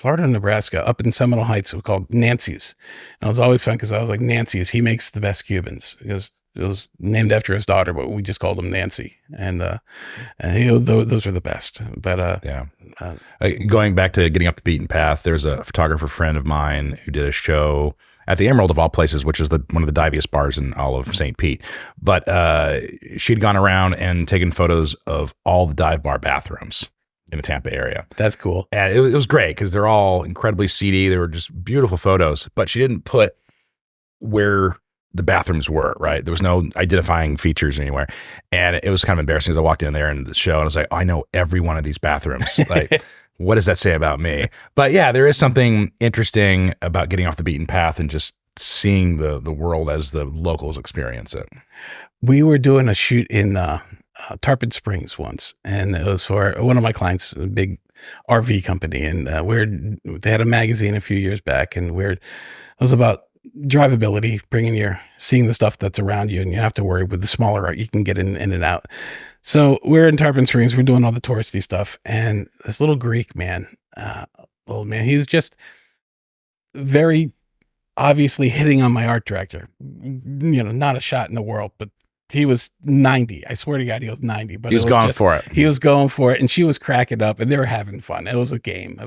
Nebraska, up in Seminole Heights, called Nancy's. And it was always fun because I was like, Nancy's, he makes the best Cubans, because it was named after his daughter, but we just called him Nancy. And those are the best. But going back to getting up the beaten path, there's a photographer friend of mine who did a show at the Emerald of all places, which is one of the diviest bars in all of St. Pete. But she'd gone around and taken photos of all the dive bar bathrooms in the Tampa area. That's cool. And it was great because they're all incredibly seedy. They were just beautiful photos, but she didn't put where the bathrooms were, right? There was no identifying features anywhere. And it was kind of embarrassing as I walked in there in the show and I was like, I know every one of these bathrooms. Like, what does that say about me? But yeah, there is something interesting about getting off the beaten path and just seeing the world as the locals experience it. We were doing a shoot in Tarpon Springs once, and it was for one of my clients, a big RV company, and they had a magazine a few years back, and it was about drivability, seeing the stuff that's around you, and you have to worry with the smaller art, you can get in and out. So we're in Tarpon Springs, we're doing all the touristy stuff, and this little Greek man, old man, he's just very obviously hitting on my art director. You know, not a shot in the world, but He was 90. I swear to God, he was 90. But He was going for it. He was going for it, and she was cracking up, and they were having fun. It was a game.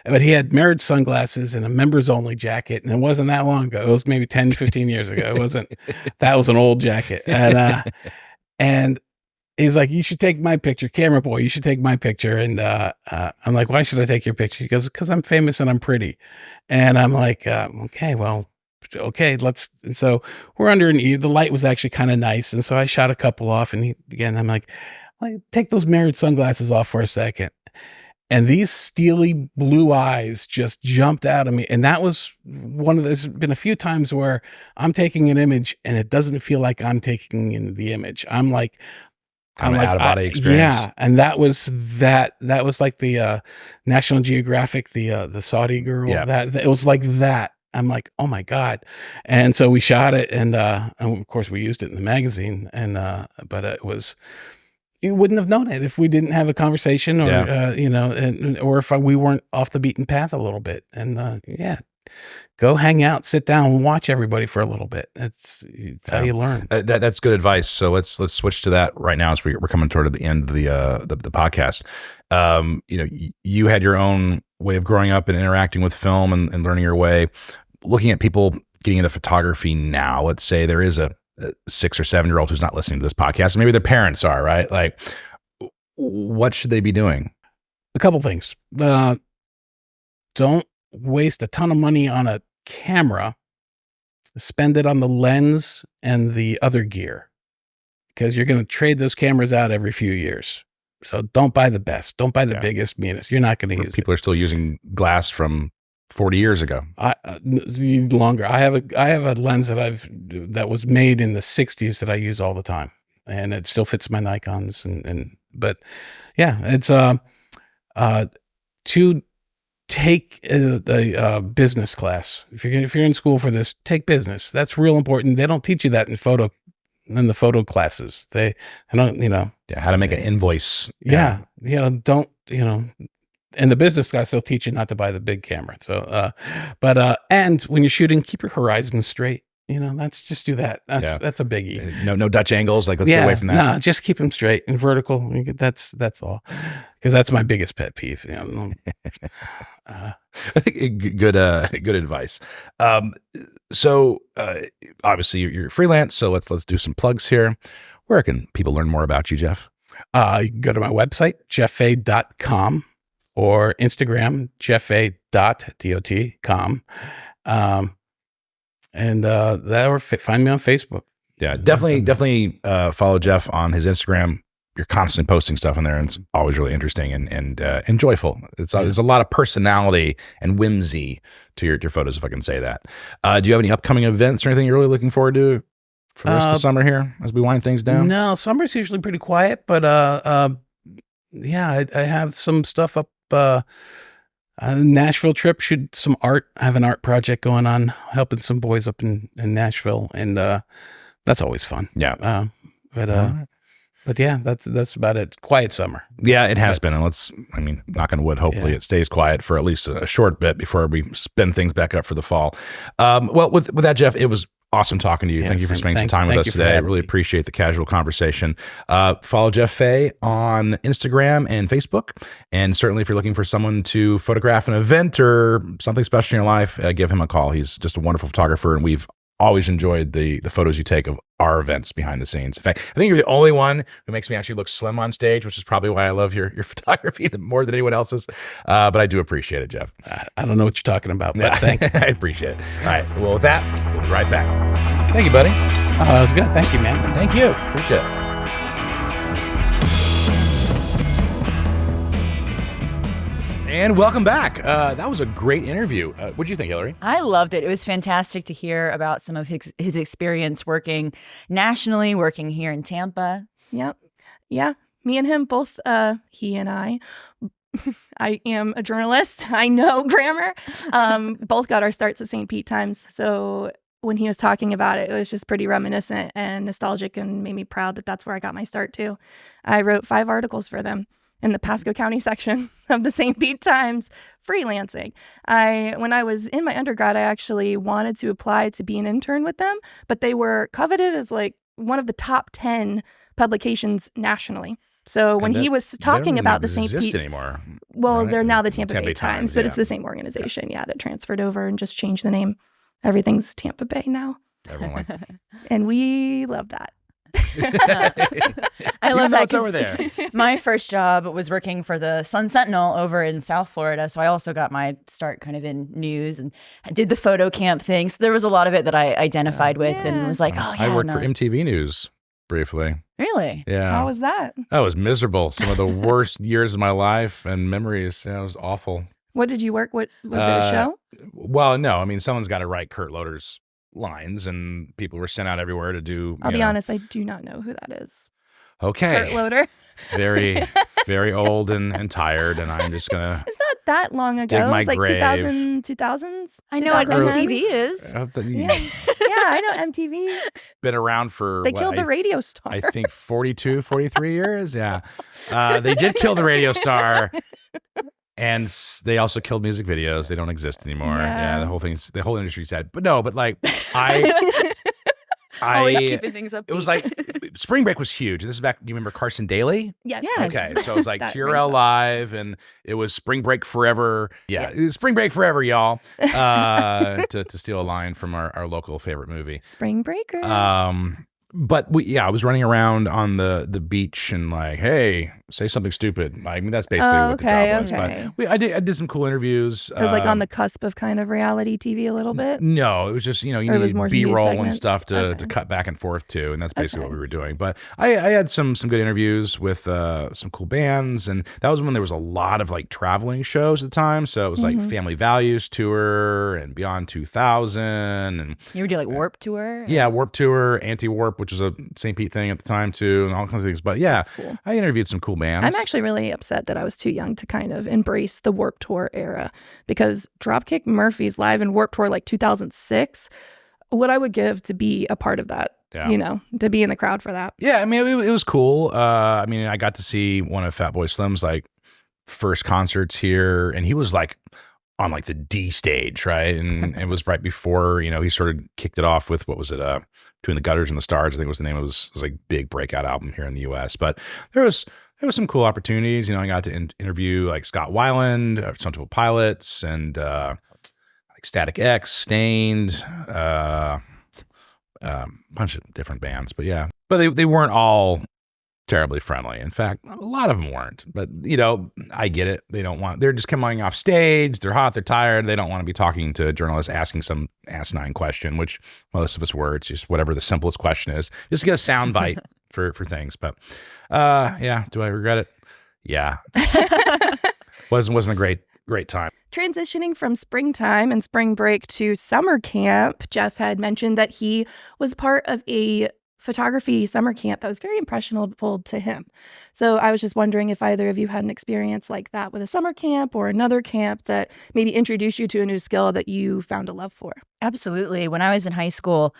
But he had mirrored sunglasses and a members only jacket, and it wasn't that long ago. It was maybe 10, 15 years ago. It wasn't. That was an old jacket, and he's like, "You should take my picture, camera boy. You should take my picture." And I'm like, "Why should I take your picture?" He goes, "Because I'm famous and I'm pretty." And I'm like, "Okay, well." Okay, let's. And so we're under an E. The light was actually kind of nice, and so I shot a couple off. And I'm like, take those mirrored sunglasses off for a second. And these steely blue eyes just jumped out of me. And that was one of the, there's been a few times where I'm taking an image and it doesn't feel like I'm taking in the image. I'm like Out of body experience. Yeah, and that was like the National Geographic, the Saudi girl. Yeah. That it was like that. I'm like, oh my God. And so we shot it, and of course we used it in the magazine, but it was, you wouldn't have known it if we didn't have a conversation, or or if we weren't off the beaten path a little bit. And go hang out, sit down, and watch everybody for a little bit. It's how you learn. That's good advice. So let's switch to that right now as we're coming toward the end of the podcast. You had your own way of growing up and interacting with film and learning your way. Looking at people getting into photography now, let's say there is a 6 or 7-year-old who's not listening to this podcast. Maybe their parents are, right? Like, what should they be doing? A couple things. Don't waste a ton of money on a camera. Spend it on the lens and the other gear, because you're going to trade those cameras out every few years. So don't buy the best. Don't buy the biggest, meanest. You're not going to use it. People are still using glass from 40 years ago. Longer. I have a lens that was made in the 60s that I use all the time, and it still fits my Nikons. But yeah, it's to take a business class. If you're in school for this, take business. That's real important. They don't teach you that in the photo classes. They don't, how to make an invoice. Don't, in the business class, they'll teach you not to buy the big camera. So, and when you're shooting, keep your horizon straight. Let's just do that. That's a biggie. No Dutch angles. Like, let's get away from that. No, just keep them straight and vertical. That's all. Because that's my biggest pet peeve. Good advice. So obviously you're freelance. So let's do some plugs here. Where can people learn more about you, Jeff? You can go to my website, jeffa.com, or Instagram, jeffa.com. Or find me on Facebook. Yeah, definitely follow Jeff on his Instagram. You're constantly posting stuff in there, and it's always really interesting and joyful. There's a lot of personality and whimsy to your photos, if I can say that. Do you have any upcoming events or anything you're really looking forward to for the rest of the summer here as we wind things down? No, summer's usually pretty quiet, but I have some stuff up. Nashville trip, shoot some art. I have an art project going on, helping some boys up in Nashville, and that's always fun. Yeah. But yeah, that's about it. Quiet summer. Yeah, it has been. And knock on wood, hopefully it stays quiet for at least a short bit before we spin things back up for the fall. Well, with that, Jeff, it was awesome talking to you. Thank you for spending some time with us today. I really appreciate the casual conversation. Follow Jeff Fay on Instagram and Facebook. And certainly if you're looking for someone to photograph an event or something special in your life, give him a call. He's just a wonderful photographer, and we've always enjoyed the photos you take of our events behind the scenes. In fact, I think you're the only one who makes me actually look slim on stage, which is probably why I love your photography more than anyone else's. But I do appreciate it, Jeff. I don't know what you're talking about, but thank you. I appreciate it. All right. Well, with that, we'll be right back. Thank you, buddy. That was good. Thank you, man. Thank you. Appreciate it. And welcome back. That was a great interview. What'd you think, Hillary? I loved it. It was fantastic to hear about some of his experience working nationally, working here in Tampa. Yep. Yeah. Me and him both, he and I am a journalist. I know grammar. Both got our starts at St. Pete Times. So when he was talking about it, it was just pretty reminiscent and nostalgic, and made me proud that that's where I got my start too. I wrote 5 articles for them in the Pasco County section of the St. Pete Times, freelancing. When I was in my undergrad, I actually wanted to apply to be an intern with them, but they were coveted as like one of the top 10 publications nationally. So when he was talking about the St. Pete anymore. Well, right? they're now the Tampa Bay Times, but it's the same organization, that transferred over and just changed the name. Everything's Tampa Bay now. Everyone like, And we love that. I love that. It's over there. My first job was working for the Sun Sentinel over in South Florida. So I also got my start kind of in news and I did the photo camp thing. So there was a lot of it that I identified with and was like, oh, yeah. I worked for MTV News briefly. Really? Yeah. How was that? That was miserable. Some of the worst years of my life and memories. Yeah, it was awful. What did you work? What was it, a show? Well, no. I mean, someone's got to write Kurt Loder's lines, and people were sent out everywhere to do. I'll be honest, I do not know who that is. Okay. Kurt Loder. Very, very old and tired, and I'm just gonna. It's not that long ago. Dig my It was like grave. 2000s. I know what 2010s. MTV is. Yeah. I know MTV. Been around for. They killed the radio star. I think 42, 43 years. Yeah. They did kill the radio star. And they also killed music videos. They don't exist anymore. Yeah, the whole industry's dead. But no, like Always keeping things up. It was like spring break was huge. And this is back. You remember Carson Daly? Yes. Okay, so it was like That TRL Live, and it was Spring Break Forever. Yeah. It was Spring Break Forever, y'all. To steal a line from our local favorite movie, Spring Breakers. But I was running around on the beach and like, hey, say something stupid. I mean, that's basically what the job was. Okay. But I did some cool interviews. It was like on the cusp of kind of reality TV a little bit. No, it was just, you Or it was need more B-roll news and stuff to segments? cut back and forth to, and that's basically what we were doing. But I had some good interviews with some cool bands, and that was when there was a lot of like traveling shows at the time. So it was like Family Values Tour and Beyond 2000, and You were doing like Warp Tour? yeah, Warp Tour, Anti-Warp, which was a St. Pete thing at the time too, and all kinds of things. But yeah, cool. I interviewed some cool bands. I'm actually really upset that I was too young to kind of embrace the Warp Tour era, because Dropkick Murphys live in Warp Tour like 2006, what I would give to be a part of that, to be in the crowd for that. Yeah, I mean, it was cool. I mean, I got to see one of Fatboy Slim's like first concerts here, and he was like on like the D stage, right? And it was right before, he sort of kicked it off with, what was it, Between the Gutters and the Stars, I think was the name of his like big breakout album here in the US. But there was some cool opportunities. I got to interview like Scott Weiland, Stone Temple Pilots, and like Static X, Stained, bunch of different bands. But yeah, but they weren't all terribly friendly. In fact, a lot of them weren't. But I get it. They're just coming off stage. They're hot. They're tired. They don't want to be talking to journalists asking some asinine question, which most of us were. It's just whatever the simplest question is, just to get a sound bite for things. But yeah, do I regret it? Yeah, wasn't a great time. Transitioning from springtime and spring break to summer camp, Jeff had mentioned that he was part of a photography summer camp that was very impressionable to him. So I was just wondering if either of you had an experience like that with a summer camp or another camp that maybe introduced you to a new skill that you found a love for. Absolutely. When I was in high school,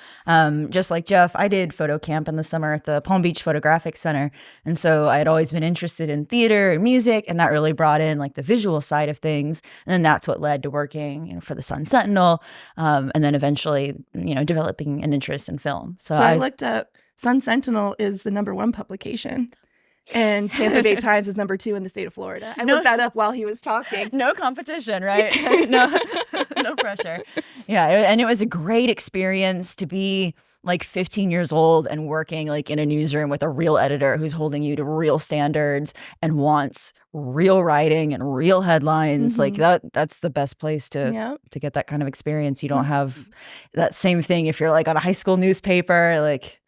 just like Jeff, I did photo camp in the summer at the Palm Beach Photographic Center. And so I had always been interested in theater and music, and that really brought in like the visual side of things. And then that's what led to working, for the Sun Sentinel, and then eventually, developing an interest in film. So I looked up, Sun Sentinel is the #1 publication. And Tampa Bay Times is #2 in the state of Florida. I looked that up while he was talking. No competition, right? No pressure. Yeah, and it was a great experience to be like 15 years old and working like in a newsroom with a real editor who's holding you to real standards and wants real writing and real headlines. Like that's the best place to get that kind of experience. You don't have that same thing if you're like on a high school newspaper, like.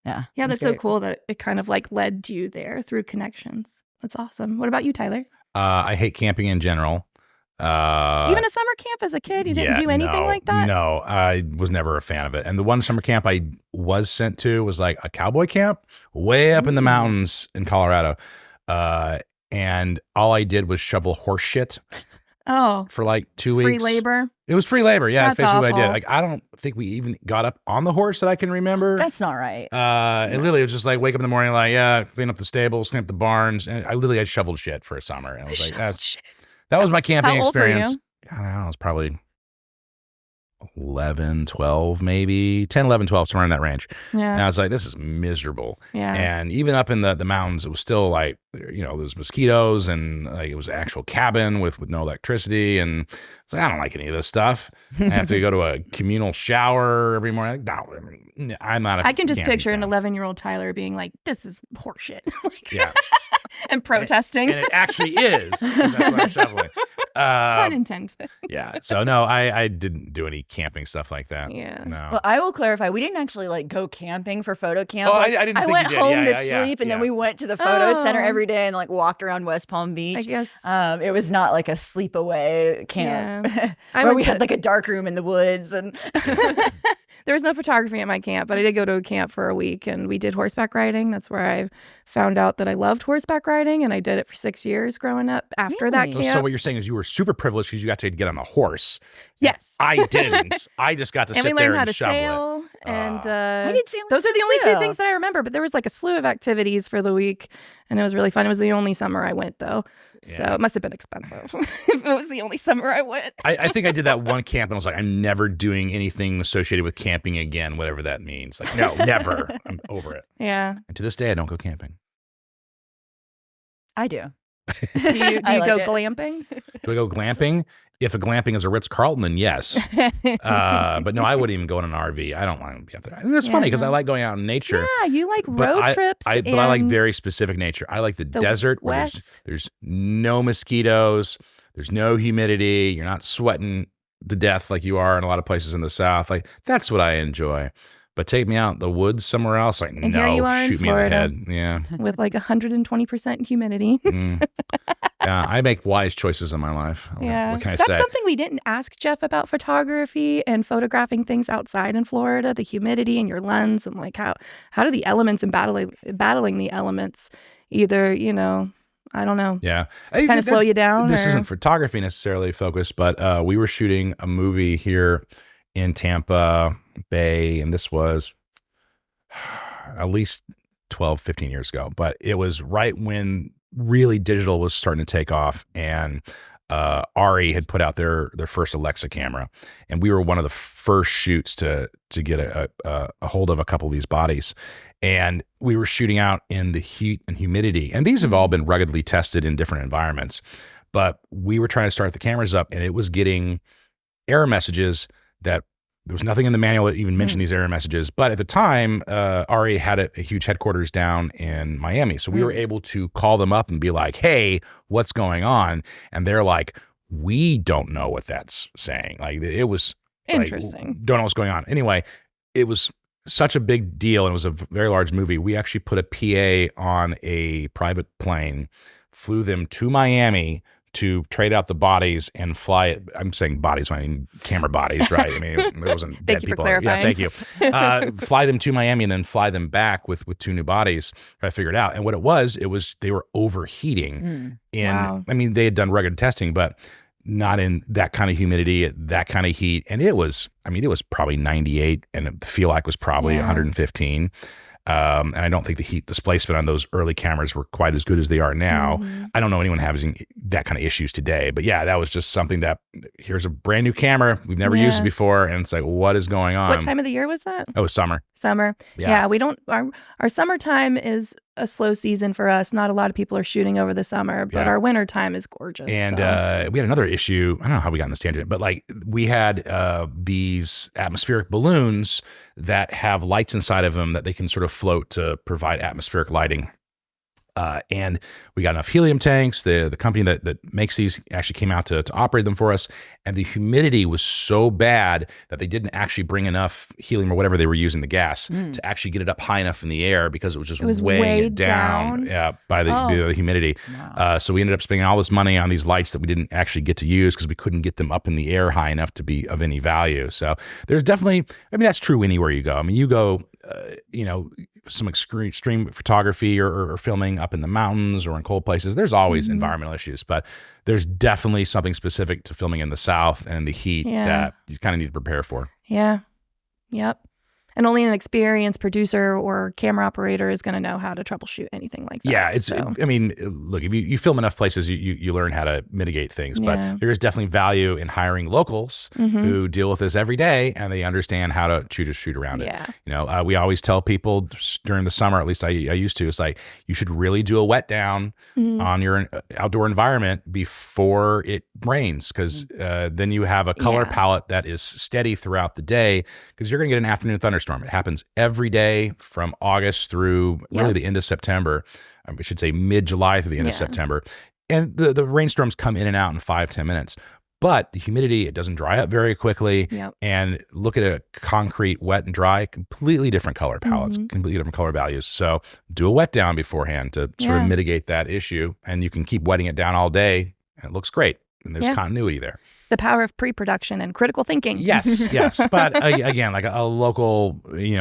Yeah, that's so cool that it kind of like led you there through connections. That's awesome. What about you, Tyler? I hate camping in general. Even a summer camp as a kid, you didn't do anything like that? No, I was never a fan of it. And the one summer camp I was sent to was like a cowboy camp way up in the mountains in Colorado. And all I did was shovel horse shit. Oh, for like 2 weeks. Free labor? It was free labor. Yeah, that's basically awful. what I did. Like, I don't think we even got up on the horse that I can remember. That's not right. And literally, it was just like wake up in the morning, like, clean up the stables, clean up the barns. And I shoveled shit for a summer. And I was like, that was my camping How old were experience. you? I don't know, I was probably 11, 12, maybe 10, 11, 12, somewhere in that range. Yeah. And I was like, this is miserable. Yeah. And even up in the mountains, it was still like, you know, there's mosquitoes and like it was an actual cabin with no electricity. And it's like, I don't like any of this stuff. I have to go to a communal shower every morning. No, I'm not I can just camping picture an fan. 11-year-old Tyler being like, this is horseshit. Like, Yeah. and protesting. And it actually is. That's why I'm shoveling. Pun intended. Yeah. So no, I didn't do any camping stuff like that. Yeah. No. Well, I will clarify. We didn't actually like go camping for photo camp. Oh, Like, I didn't I think went you did. home Yeah, to yeah, sleep, and then yeah. we went to the photo center Oh. every day and like walked around West Palm Beach. I guess. It was not like a sleepaway camp Yeah. I where went we to- had like a dark room in the woods and There was no photography at my camp, but I did go to a camp for a week and we did horseback riding. That's where I found out that I loved horseback riding, and I did it for 6 years growing up after that Really? camp. So what you're saying is you were super privileged because you got to get on a horse. Yes. I didn't. I just got to And sit we there learned how and to shovel it. sail. And I did sailing those are the only two too. things that I remember. But there was like a slew of activities for the week, and it was really fun. It was the only summer I went, though. So Yeah. it must have been expensive if it was the only summer I went. I think I did that one camp and I was like, I'm never doing anything associated with camping again, whatever that means. Like, no, never. I'm over it. Yeah. And to this day, I don't go camping. I do. Do you I like go it. glamping? Do I go glamping? If a glamping is a Ritz-Carlton, then yes. But no, I wouldn't even go in an RV. I don't want to be out there. And it's funny because I like going out in nature. Yeah, you like But road trips. but I like and very specific nature. I like the desert where West. there's no mosquitoes, there's no humidity, you're not sweating to death like you are in a lot of places in the South. Like that's what I enjoy. But take me out in the woods somewhere else, like And here you are in shoot me in the Florida. head. Yeah. with like 120% humidity. Mm. Yeah, I make wise choices in my life. Yeah. What can I That's say? something we didn't ask Jeff about photography and photographing things outside in Florida, the humidity in your lens, and like how do the elements and battling the elements either, you know, I don't know. Yeah. Kind of slow you down. This or- isn't photography necessarily focused, but we were shooting a movie here in Tampa Bay, and this was at least 12, 15 years ago. But it was right when really digital was starting to take off, and Ari had put out their first Alexa camera, and we were one of the first shoots to get a hold of a couple of these bodies. And we were shooting out in the heat and humidity. And these have all been ruggedly tested in different environments. But we were trying to start the cameras up, and it was getting error messages that there was nothing in the manual that even mentioned these error messages. But at the time, Ari had a huge headquarters down in Miami. So we were able to call them up and be like, hey, what's going on? And they're like, we don't know what that's saying. Like it was like, Interesting. don't know what's going on. Anyway, it was such a big deal, and it was a very large movie. We actually put a PA on a private plane, flew them to Miami to trade out the bodies and fly it. I'm saying bodies, I mean camera bodies, right? I mean, there wasn't dead Thank you for people. Yeah, clarifying. thank you. Fly them to Miami and then fly them back with two new bodies. I figured out. And what it was they were overheating. Wow. I mean, they had done rugged testing, but not in that kind of humidity, that kind of heat. And it was probably 98, and the feel like was probably 115. And I don't think the heat displacement on those early cameras were quite as good as they are now. I don't know anyone having that kind of issues today, but yeah, that was just something that here's a brand new camera. We've never used it before. And it's like, what is going on? What time of the year was that? Oh, summer. Summer. Yeah. Yeah, we don't our summertime is a slow season for us. Not a lot of people are shooting over the summer, but Yeah. our winter time is gorgeous. And so. we had another issue. I don't know how we got on this tangent, but like we had these atmospheric balloons that have lights inside of them that they can sort of float to provide atmospheric lighting. And we got enough helium tanks. The company that makes these actually came out to operate them for us. And the humidity was so bad that they didn't actually bring enough helium or whatever they were using, the gas, to actually get it up high enough in the air because it was just weighing weighed it down, down? by the humidity. So we ended up spending all this money on these lights that we didn't actually get to use because we couldn't get them up in the air high enough to be of any value. So there's definitely, I mean, that's true anywhere you go. I mean, you go, some extreme photography or filming up in the mountains or in cold places, there's always environmental issues, but there's definitely something specific to filming in the South and the heat that you kind of need to prepare for. Yeah. Yep. And only an experienced producer or camera operator is going to know how to troubleshoot anything like that. Yeah, I mean, look, if you film enough places, you learn how to mitigate things. Yeah. But there is definitely value in hiring locals who deal with this every day, and they understand how to shoot around it. Yeah. You know, we always tell people during the summer, at least I used to, it's like you should really do a wet down on your outdoor environment before it rains, because then you have a color palette that is steady throughout the day, because you're going to get an afternoon thunderstorm. It happens every day from August through really the end of September. I should say mid-July through the end of September. And the rainstorms come in and out in 5-10 minutes. But the humidity, it doesn't dry up very quickly. Yep. And look at a concrete, wet and dry, completely different color palettes, completely different color values. So do a wet down beforehand to sort of mitigate that issue. And you can keep wetting it down all day, and it looks great. And there's continuity there. The power of pre-production and critical thinking. Yes. But again, like a local,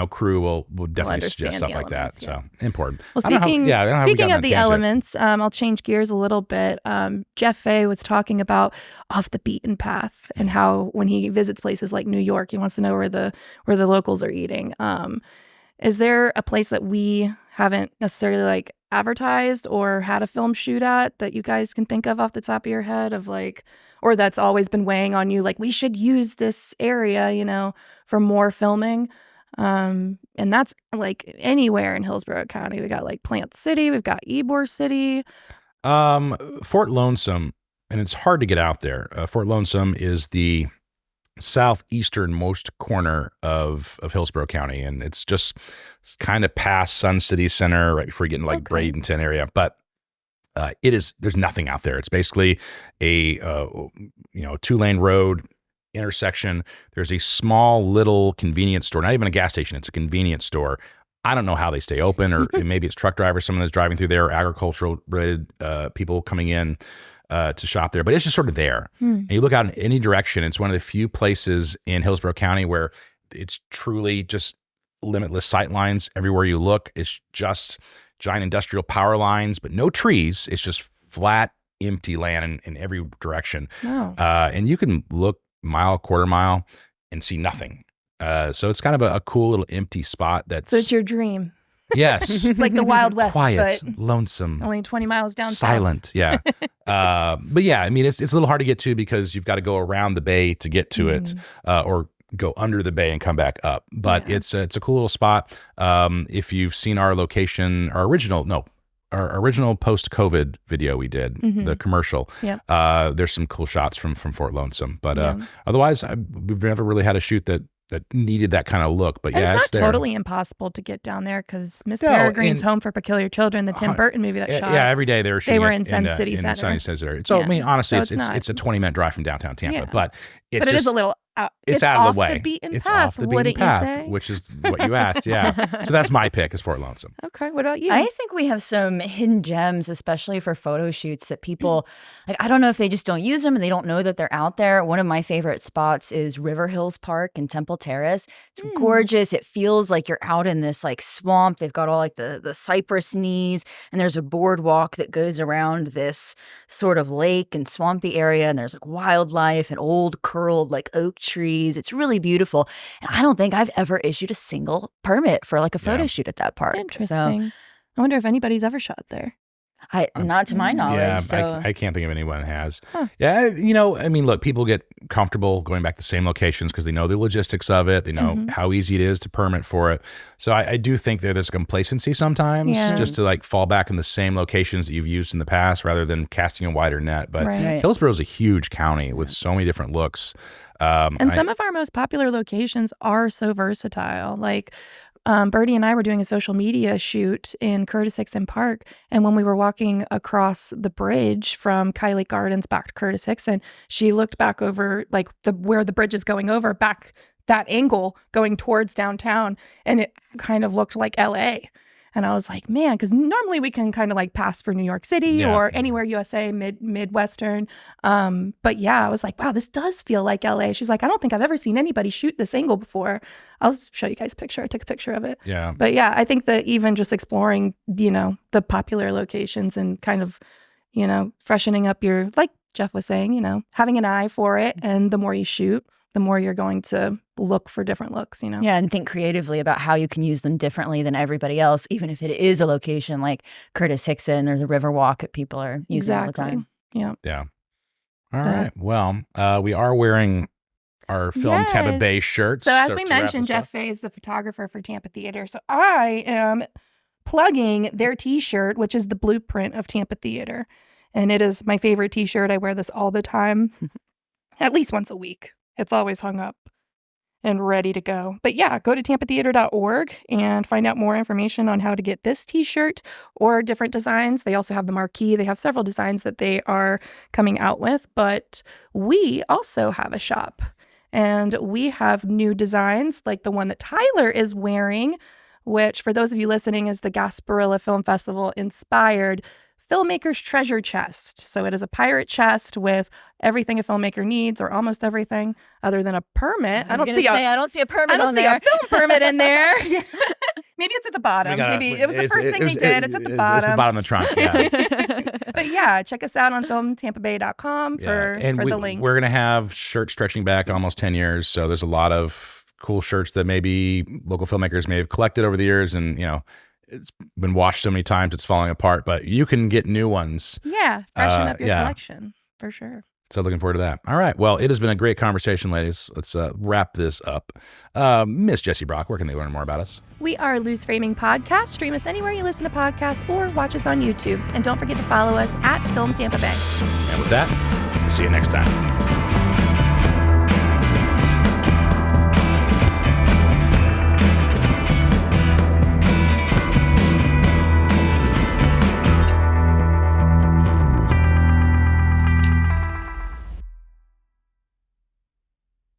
crew will definitely suggest stuff like that. So important. Well, speaking of the elements, I'll change gears a little bit. Jeff Fay was talking about off the beaten path and how when he visits places like New York, he wants to know where the locals are eating. Is there a place that we haven't necessarily like advertised or had a film shoot at that you guys can think of off the top of your head of like, or that's always been weighing on you, like we should use this area, for more filming? And that's like anywhere in Hillsborough County. We got like Plant City, we've got Ybor City. Fort Lonesome, and it's hard to get out there. Fort Lonesome is the southeasternmost corner of Hillsborough County, and it's just kind of past Sun City Center, right before you get into like Bradenton area. But there's nothing out there. It's basically a 2-lane road intersection. There's a small little convenience store, not even a gas station. It's a convenience store. I don't know how they stay open, or maybe it's truck drivers, someone that's driving through there, or agricultural related people coming in to shop there, but it's just sort of there. And you look out in any direction, it's one of the few places in Hillsborough County where it's truly just limitless sight lines everywhere you look. It's just giant industrial power lines, but no trees. It's just flat, empty land in every direction. Wow. And you can look quarter mile and see nothing. So it's kind of a cool little empty spot. So it's your dream. Yes. It's like the Wild West, quiet, but lonesome, only 20 miles down silent. south. Yeah. But yeah, I mean, it's a little hard to get to because you've got to go around the bay to get to it, or go under the bay and come back up. But it's a cool little spot. If you've seen our location, our original post-COVID video we did, the commercial, there's some cool shots from Fort Lonesome. But otherwise, we've never really had a shoot that needed that kind of look. But and yeah, it's not there. totally impossible to get down there because Miss Peregrine's Home for Peculiar Children, the Tim Burton movie that shot. Yeah, every day they were shooting. They were in Sun City Center. So I mean, honestly, so it's a 20-minute drive from downtown Tampa, but it is a little. It's out of the way. The beaten it's path, off the beaten path, which is what you asked. Yeah. So that's my pick is Fort Lonesome. Okay. What about you? I think we have some hidden gems, especially for photo shoots that people, like, I don't know if they just don't use them and they don't know that they're out there. One of my favorite spots is River Hills Park in Temple Terrace. It's gorgeous. It feels like you're out in this like swamp. They've got all like the cypress knees, and there's a boardwalk that goes around this sort of lake and swampy area. And there's like wildlife and old curled like oak trees. It's really beautiful. And I don't think I've ever issued a single permit for like a photo shoot at that park. Interesting. So, I wonder if anybody's ever shot there. Not to my knowledge. Yeah, so. I can't think of anyone has. Yeah, I mean, look, people get comfortable going back to the same locations because they know the logistics of it. They know how easy it is to permit for it. So I do think there's a complacency sometimes just to like fall back in the same locations that you've used in the past rather than casting a wider net. But Hillsborough is a huge county with so many different looks. And some of our most popular locations are so versatile. Like Birdie and I were doing a social media shoot in Curtis Hickson Park. And when we were walking across the bridge from Kylie Gardens back to Curtis Hickson, she looked back over like where the bridge is going over, back that angle going towards downtown. And it kind of looked like LA. And I was like, man, because normally we can kind of like pass for New York City or anywhere USA, Midwestern. But yeah, I was like, wow, this does feel like LA. She's like, I don't think I've ever seen anybody shoot this angle before. I'll show you guys a picture. I took a picture of it. Yeah. But yeah, I think that even just exploring, the popular locations and kind of, freshening up your, like Jeff was saying, having an eye for it. And the more you shoot, the more you're going to look for different looks, you know? Yeah, and think creatively about how you can use them differently than everybody else, even if it is a location like Curtis Hickson or the Riverwalk that people are using all the time. Yeah. Yeah. All right. Well, we are wearing our Film Tampa Yes. Bay shirts. So as to we wrap mentioned, this up. Jeff Fay is the photographer for Tampa Theatre. So I am plugging their t-shirt, which is the blueprint of Tampa Theatre. And it is my favorite t-shirt. I wear this all the time, at least once a week. It's always hung up and ready to go. But yeah, go to tampatheatre.org and find out more information on how to get this t-shirt or different designs. They also have the marquee. They have several designs that they are coming out with, but we also have a shop and we have new designs like the one that Tyler is wearing, which for those of you listening is the Gasparilla Film Festival inspired filmmaker's treasure chest. So it is a pirate chest with everything a filmmaker needs, or almost everything, other than a permit. I don't see a permit I don't on see there. a film permit in there. Maybe it's at the bottom. Maybe it was the first thing we did. It's at the bottom. It's the bottom of the trunk. Yeah. But yeah, check us out on filmtampabay.com for the link. We're going to have shirts stretching back almost 10 years. So there's a lot of cool shirts that maybe local filmmakers may have collected over the years, and, you know, it's been washed so many times it's falling apart, but you can get new ones. Yeah, freshen up your collection for sure. So looking forward to that. All right. Well, it has been a great conversation, ladies. Let's wrap this up. Miss Jessie Brock, where can they learn more about us? We are Loose Framing Podcast. Stream us anywhere you listen to podcasts or watch us on YouTube. And don't forget to follow us at Film Tampa Bay. And with that, we'll see you next time.